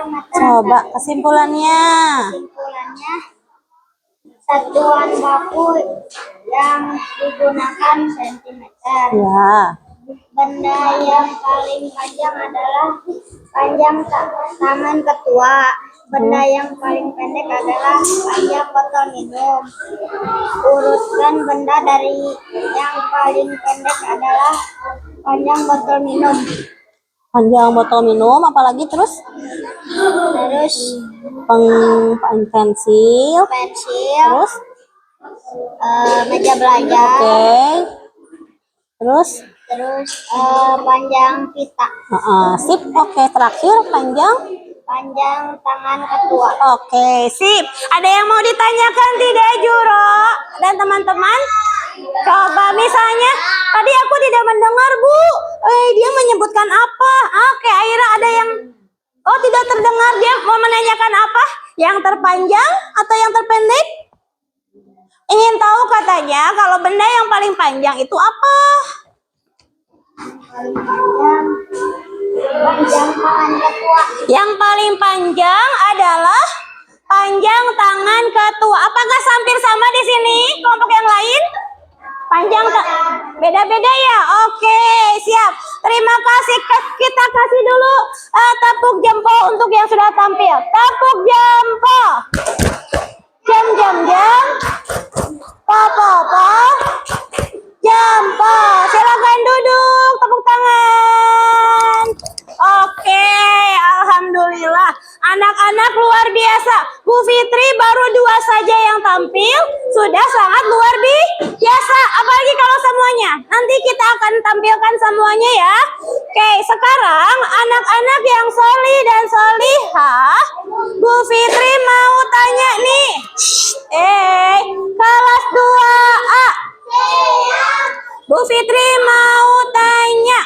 meteran Coba tali. kesimpulannya. Kesimpulannya, satuan baku yang digunakan sentimeter. Ya. Benda yang paling panjang adalah panjang tangan ketua. Benda yang paling pendek adalah panjang botol minum. Urutkan benda dari yang paling pendek adalah panjang botol minum. Panjang botol minum, apalagi terus? Terus Pensil. pensil, Terus? meja belajar, Oke. Terus? terus panjang pita, Sip. Oke, terakhir panjang. panjang tangan ketua. Oke, sip. Ada yang mau ditanyakan tidak, Juro dan teman-teman? Coba misalnya, tadi aku tidak mendengar, Bu. Dia menyebutkan apa? Oke, Aira ada yang tidak terdengar. Dia mau menanyakan apa? Yang terpanjang atau yang terpendek? Ingin tahu katanya kalau benda yang paling panjang itu apa? Panjang tangan ketua. Yang paling panjang adalah panjang tangan ketua. Apakah hampir sama di sini kelompok yang lain? Panjang beda-beda ya? Oke, siap. Terima kasih. Kita kasih dulu tepuk jempol untuk yang sudah tampil. Tepuk jempol. Jam. Po. Jempol. Silakan duduk. Tepuk tangan. Oke, alhamdulillah. Anak-anak luar biasa. Bu Fitri baru 2 saja yang tampil, sudah sangat luar biasa. Apalagi kalau semuanya. Nanti kita akan tampilkan semuanya ya. Oke, sekarang anak-anak yang solih dan solihah, Bu Fitri mau tanya nih. Kelas 2A. Bu Fitri mau tanya.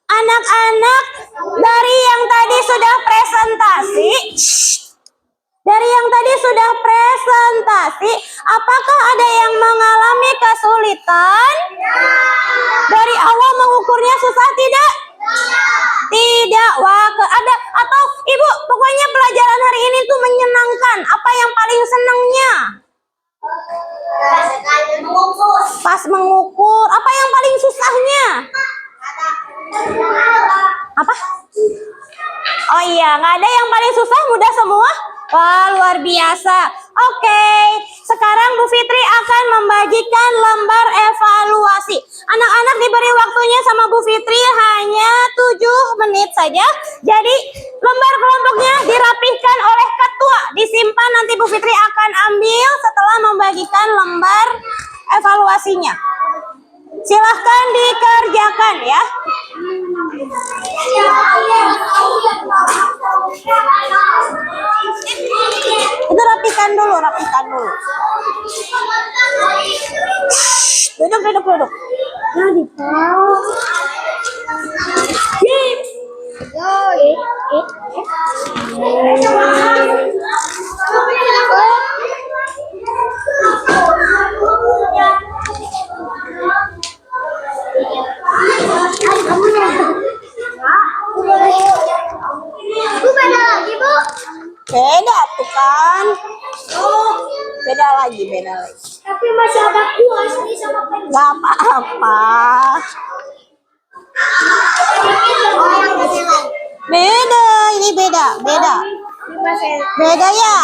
Anak-anak dari yang tadi sudah presentasi, apakah susah tidak? Tidak. Wah, ada atau Ibu, pokoknya pelajaran hari ini tuh menyenangkan. Apa yang paling senangnya? Pas mengukur. Apa yang paling susahnya? Apa? Oh iya, nggak ada yang paling susah, mudah semua. Wah, luar biasa. Oke, sekarang Bu Fitri akan membagikan lembar evaluasi. Anak-anak diberi waktunya sama Bu Fitri hanya 7 menit saja. Jadi, lembar kelompoknya dirapihkan oleh ketua. Disimpan, nanti Bu Fitri akan ambil setelah membagikan lembar evaluasinya. Silahkan dikerjakan ya. Itu rapikan dulu, rapikan dulu. Duduk. Beda tuh kan. Beda lagi. Tapi masih ada kuas nih sama pensil. Gak apa-apa. Beda, ini beda. Beda ya.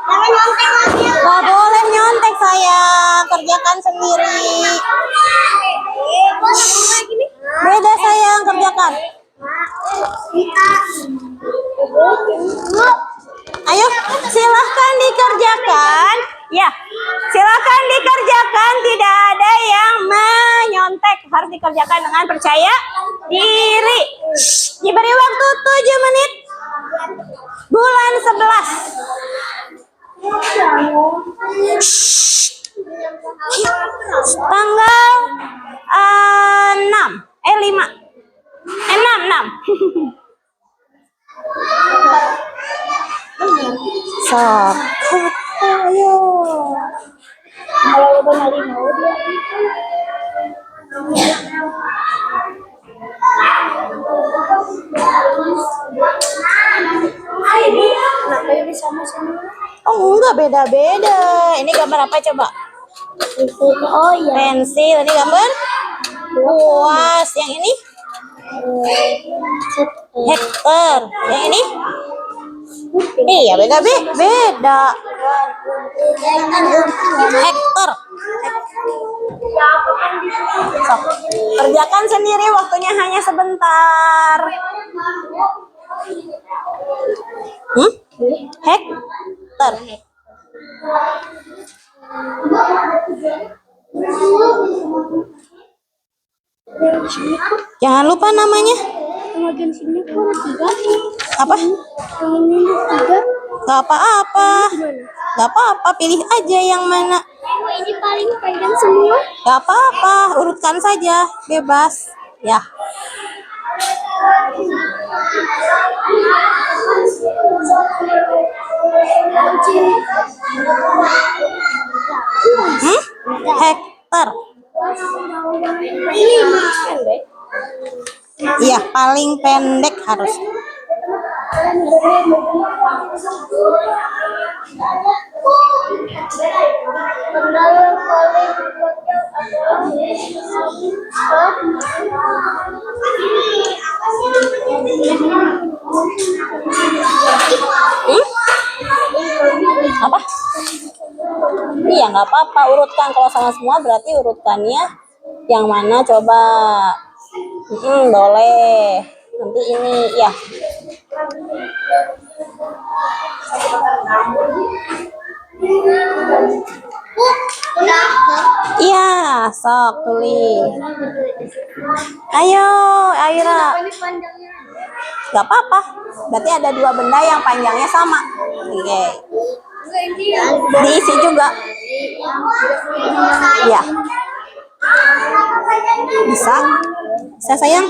Jangan nyontek lagi. Gak boleh nyontek sayang, kerjakan sendiri. Beda sayang, kerjakan. Ayo, silahkan dikerjakan. Ya, silahkan dikerjakan. Tidak ada yang menyontek. Harus dikerjakan dengan percaya diri. Diberi waktu 7 menit. Bulan 11. Tanggal 6. 5. 6. Sok. Ayo. Kalau benar mau dia. Kenapa ini sama-sama? Oh enggak, beda-beda. Ini gambar apa coba? Oh iya. Pensil. Ini gambar kuas. Yang ini hektar. Yang ini? Iya, beda. Hektar. Sok. Kerjakan sendiri, waktunya hanya sebentar. Hektar. Jangan lupa namanya. Bagian sini kok ada 3. Apa? Yang ini 3. Gak apa-apa. Gak apa-apa, pilih aja yang mana. Ini paling panjang semua. Gak apa-apa, urutkan saja, bebas. Ya. Hektar. Iya, paling pendek harus. Apa? Iya, nggak apa-apa, urutkan. Kalau sama semua berarti urutkannya yang mana coba. Boleh. Nanti ini ya. Iya, sok tulis. Ayo, Aira. Gak apa-apa. Berarti ada 2 benda yang panjangnya sama. Oke. Diisi juga. Ya. Bisa sayang.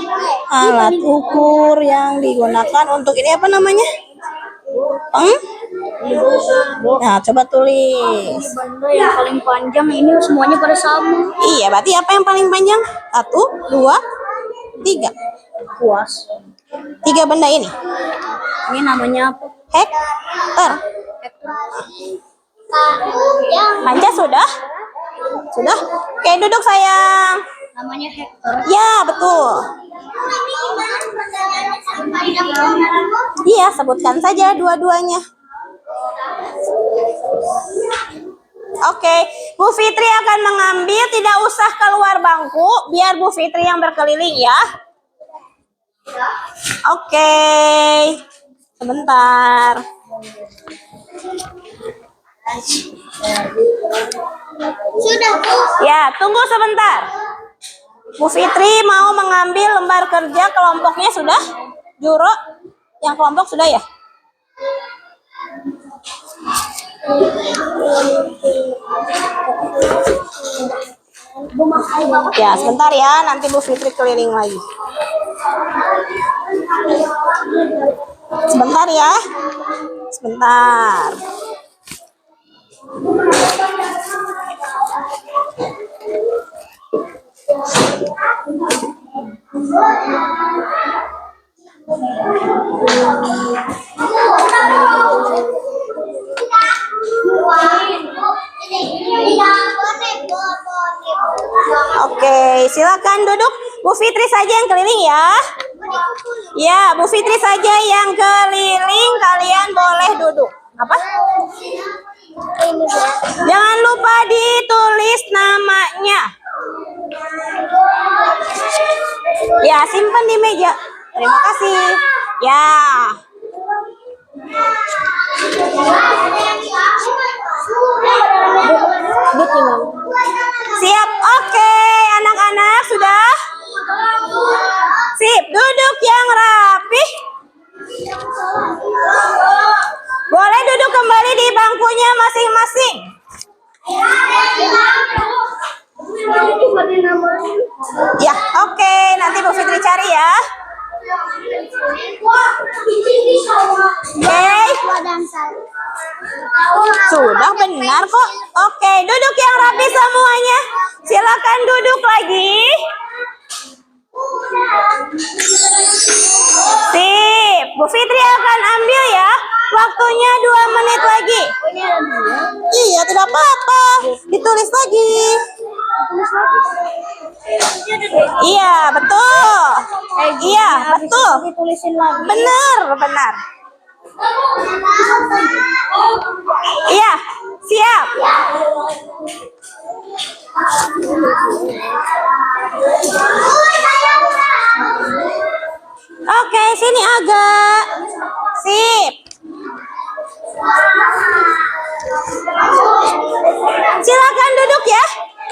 Alat ukur yang digunakan untuk ini apa namanya? Nah, coba tulis. Benda yang paling panjang ini semuanya pada sama. Iya, berarti apa yang paling panjang? 1, 2, 3. Puas. 3 benda ini. Ini namanya apa? Hektar. Panca sudah? Sudah? Oke, duduk sayang. Namanya hektar. Ya, betul. Iya, sebutkan saja dua-duanya. Oke, Bu Fitri akan mengambil, tidak usah keluar bangku, biar Bu Fitri yang berkeliling ya. Oke, sebentar. Sudah, Bu. Ya, tunggu sebentar. Bu Fitri mau mengambil lembar kerja kelompoknya sudah? Juro, yang kelompok sudah ya? Ya, sebentar ya, nanti Bu Fitri keliling lagi. Sebentar ya. Sebentar. Oke, silakan duduk. Bu Fitri saja yang keliling ya. Ya, Bu Fitri saja yang keliling. Kalian boleh duduk. Apa? Jangan lupa ditulis namanya. Ya, simpan di meja. Terima kasih. Ya. Siap. Oke, anak-anak sudah? Sip, duduk yang rapi. Boleh duduk kembali di bangkunya masing-masing. Ya, oke. Nanti Bu Fitri cari ya. Oke. Sudah benar kok. Oke, duduk yang rapi semuanya. Silakan duduk lagi. Sip, Bu Fitri akan ambil ya. Waktunya 2 menit lagi. Iya, tidak apa-apa. Ditulis lagi. Iya, betul. Iya, betul. Ditulisin lagi. Benar, benar. Iya, siap. Oke, sini agak. Sip. Silakan duduk ya.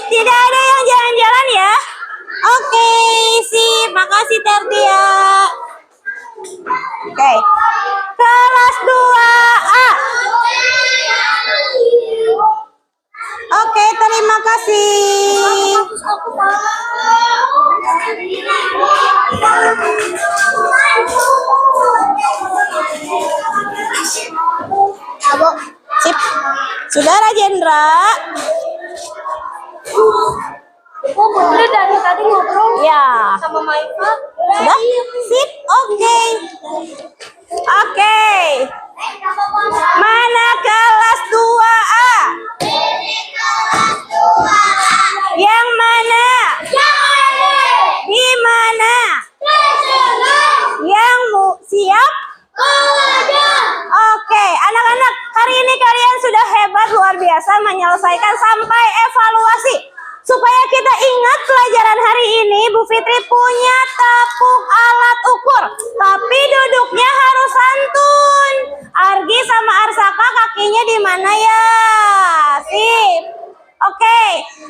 Tidak ada yang jalan-jalan ya. Oke, sip. Makasih Tertia. Oke. Kelas 2A. Oke, terima kasih. Sip. Saudara Jendra. Putri dari tadi ngobrol Ya. sama Maika. Sudah? Sip. Oke. Oke. Mana kelas 2A? Yang mana? Di mana? Yang siap? Oke, anak-anak, hari ini kalian sudah hebat luar biasa menyelesaikan sampai evaluasi. Supaya kita ingat pelajaran hari ini, Bu Fitri punya tepuk alat ukur. Tapi duduknya harus santun. Argi sama Arsaka kakinya di mana ya? Sip. Oke,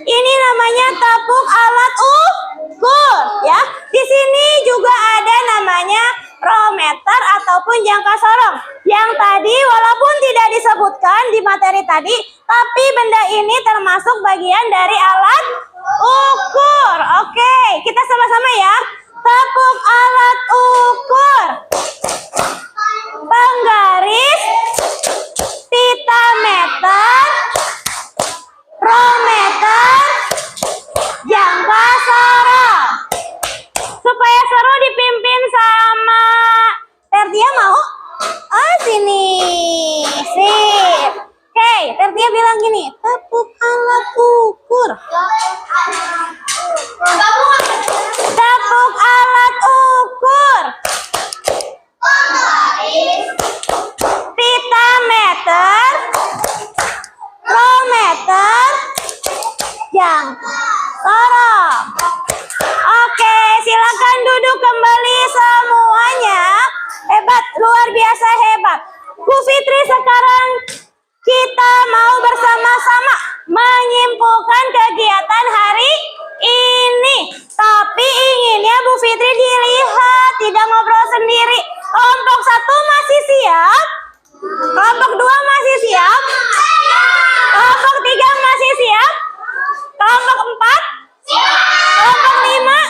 ini namanya tepuk alat ukur ya. Di sini juga ada namanya rometer ataupun jangka sorong. Yang tadi walaupun tidak disebutkan di materi tadi, tapi benda ini termasuk bagian dari alat ukur. Oke, kita sama-sama ya. Tepuk alat ukur. Penggaris duduk kembali semuanya. Hebat, luar biasa hebat. Bu Fitri, sekarang kita mau bersama-sama menyimpulkan kegiatan hari ini. Tapi inginnya Bu Fitri dilihat, tidak ngobrol sendiri. Kelompok 1 masih siap? Kelompok 2 masih siap? Kelompok 3 masih siap? Kelompok 4? Kelompok 5?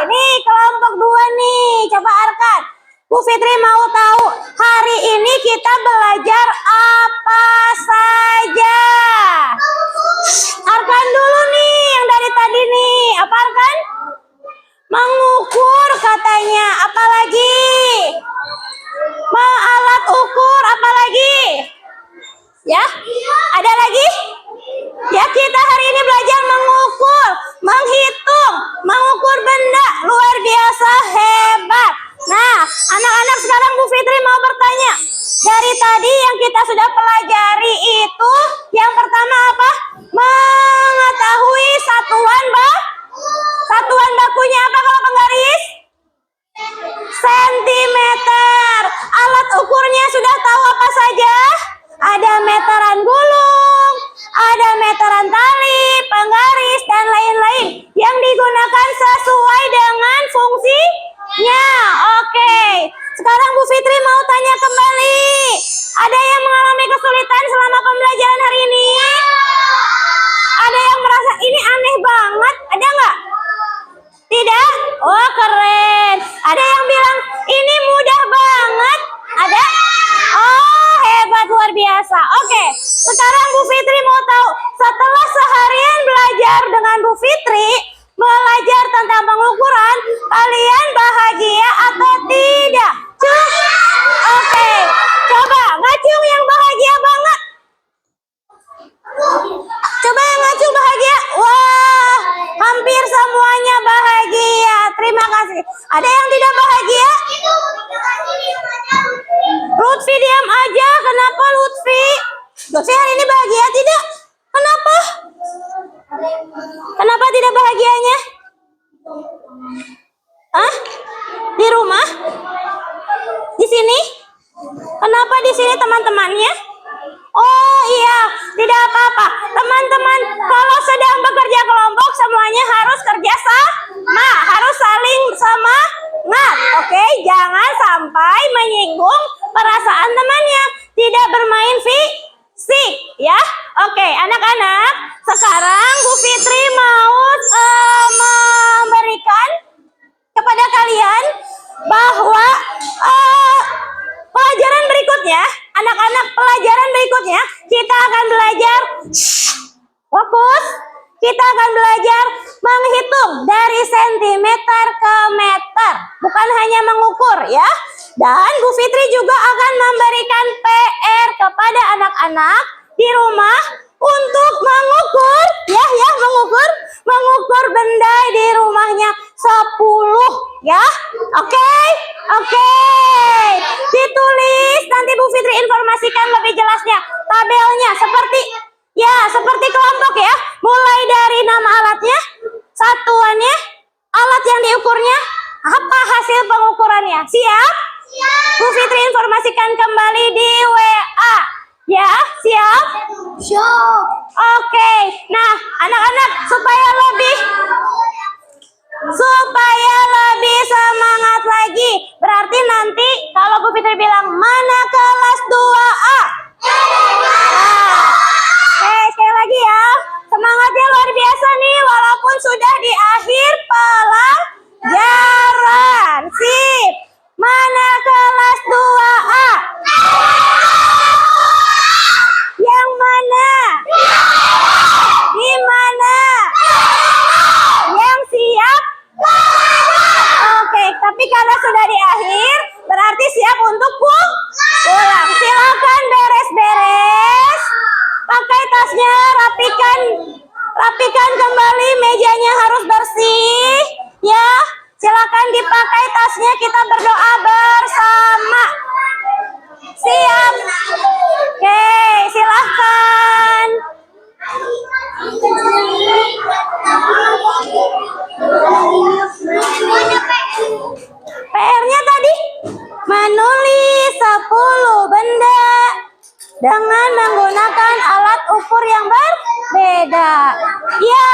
Nih kelompok 2 nih, coba Arkan. Bu Fitri mau tahu hari ini kita belajar apa saja. Arkan dulu nih yang dari tadi nih. Apa Arkan? Mengukur katanya. Apalagi? Alat ukur apalagi? Ya? Ada lagi? Ya, kita hari ini belajar mengukur, menghitung, mengukur benda. Luar biasa hebat. Nah, anak-anak, sekarang Bu Fitri mau bertanya. Dari tadi yang kita sudah pelajari itu, yang pertama apa? Mengetahui satuan bakunya apa kalau penggaris? Sentimeter. Alat ukurnya sudah tahu apa saja? Ada meteran gulung, ada meteran tali, penggaris, dan lain-lain yang digunakan sesuai dengan fungsinya. Oke, sekarang Bu Fitri mau tanya kembali. Ada yang mengalami kesulitan selama pembelajaran hari ini? Ada yang merasa ini aneh banget? Ada nggak? Tidak? Oh, keren. Ada yang bilang ini mudah banget? Ada? Oh, hebat, luar biasa. Oke, sekarang Bu Fitri mau tahu, setelah seharian belajar dengan Bu Fitri, belajar tentang pengukuran, kalian bahagia atau tidak? Oke, coba ngacung yang bahagia banget. Coba yang ngacung bahagia. Wah, hampir semuanya bahagia. Terima kasih. Ada yang tidak bahagia? Lutfi diam aja. Kenapa Lutfi? Lutfi hari ini bahagia tidak? Kenapa? Kenapa tidak bahagianya? Hah? Di rumah? Di sini? Kenapa di sini teman-temannya? Oh iya, tidak apa-apa. Teman-teman, kalau sedang bekerja kelompok semuanya harus kerja sama, harus saling semangat. Oke, jangan sampai menyinggung perasaan temannya. Tidak bermain fisik, ya. Oke, anak-anak, sekarang Bu Fitri mau memberikan kepada kalian bahwa pelajaran berikutnya, anak-anak, pelajaran berikutnya kita akan belajar fokus. Kita akan belajar menghitung dari sentimeter ke meter, bukan hanya mengukur ya. Dan Bu Fitri juga akan memberikan PR kepada anak-anak di rumah untuk mengukur mengukur benda di rumahnya 10 ya. Oke. Ditulis, nanti Bu Fitri informasikan lebih jelasnya tabelnya seperti kelompok ya. Mulai dari nama alatnya, satuannya, alat yang diukurnya, apa hasil pengukurannya. Siap? Bu Fitri informasikan kembali di WA. Ya, siap? Siap. Oke. Nah, anak-anak, supaya lebih semangat lagi. Berarti nanti kalau Bu Fitri bilang mana kelas 2A? Nah, sekali lagi ya. Semangatnya luar biasa nih walaupun sudah di akhir pelajaran. Sip. Mana kelas 2A? Yang mana? Di mana? Yang siap? Oke, tapi karena sudah di akhir, berarti siap untuk pulang. Silakan beres-beres. Pakai tasnya, rapikan kembali, mejanya harus bersih. Ya, silakan dipakai tasnya, kita berdoa bersama. Siap? Oke, silahkan. Ya. Ya.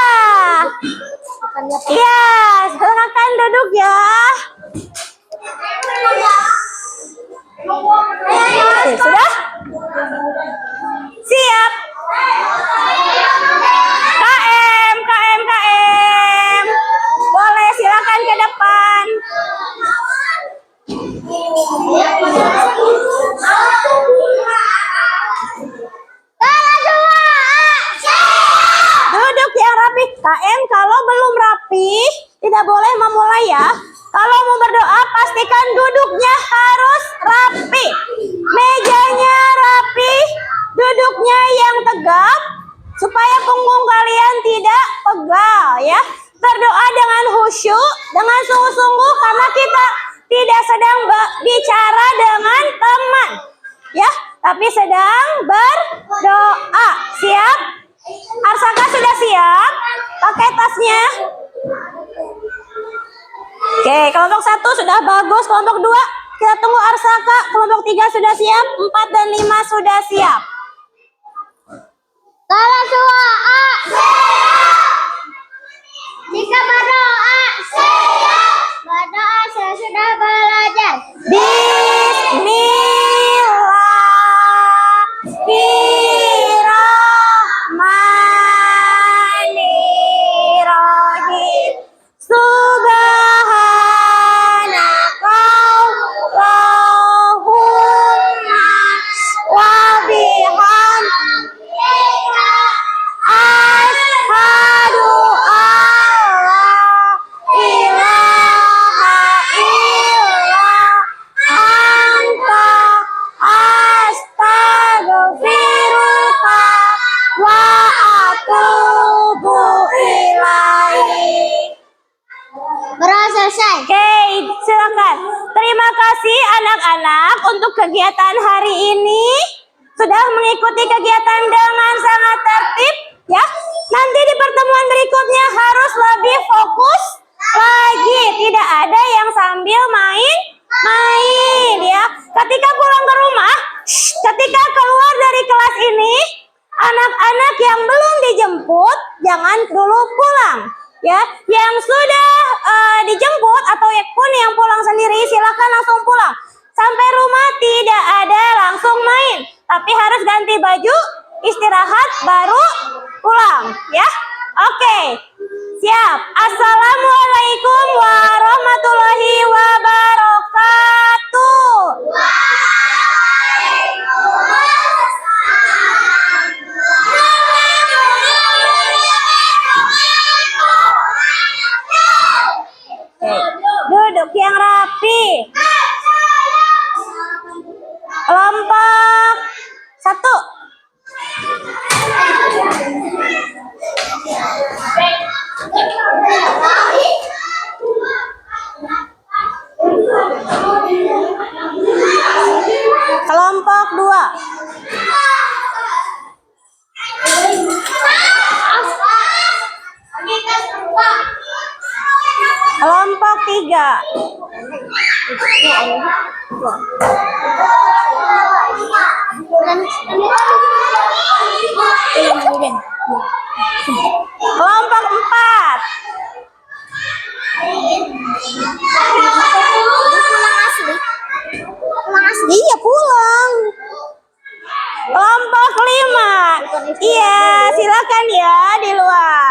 Ya, silakan duduk ya. Oke, sudah? Siap. KM. Boleh silakan ke depan. Duduk yang rapi. KM kalau belum rapi tidak boleh memulai ya. Kalau mau berdoa pastikan duduknya harus rapi. Mejanya rapi, duduknya yang tegap supaya punggung kalian tidak pegal ya. Berdoa dengan khusyuk, dengan sungguh-sungguh karena kita tidak sedang bicara dengan teman ya, tapi sedang berdoa. Siap? Arsaka sudah siap? Pakai tasnya. Oke, kelompok 1 sudah bagus. Kelompok 2 kita tunggu Arsaka. Kelompok 3 sudah siap. 4 dan 5 sudah siap. Kalau doa, jika berdoa, berdoa sesudah belajar. Bismillahirrahmanirrahim. Subhanakallahumma wa bihamdika asyhadu alla ilaha illa anta astaghfiruka wa atubu ilaik. Selesai. Oke, silakan. Terima kasih anak-anak untuk kegiatan hari ini. Sudah mengikuti kegiatan dengan sangat tertib ya. Nanti di pertemuan berikutnya harus lebih fokus lagi. Tidak ada yang sambil main ya. Ketika pulang ke rumah, ketika keluar dari kelas ini, anak-anak yang belum dijemput jangan dulu pulang. Ya, yang sudah dijemput atau pun yang pulang sendiri silakan langsung pulang. Sampai rumah tidak ada langsung main, tapi harus ganti baju, istirahat baru pulang, ya. Oke. Siap. Assalamualaikum warahmatullahi wabarakatuh. Duduk yang rapi. Kelompok 1. Kelompok 2. Kelompok 3. Kelompok 4. Iya pulang. Kelompok 5. Iya silakan ya di luar.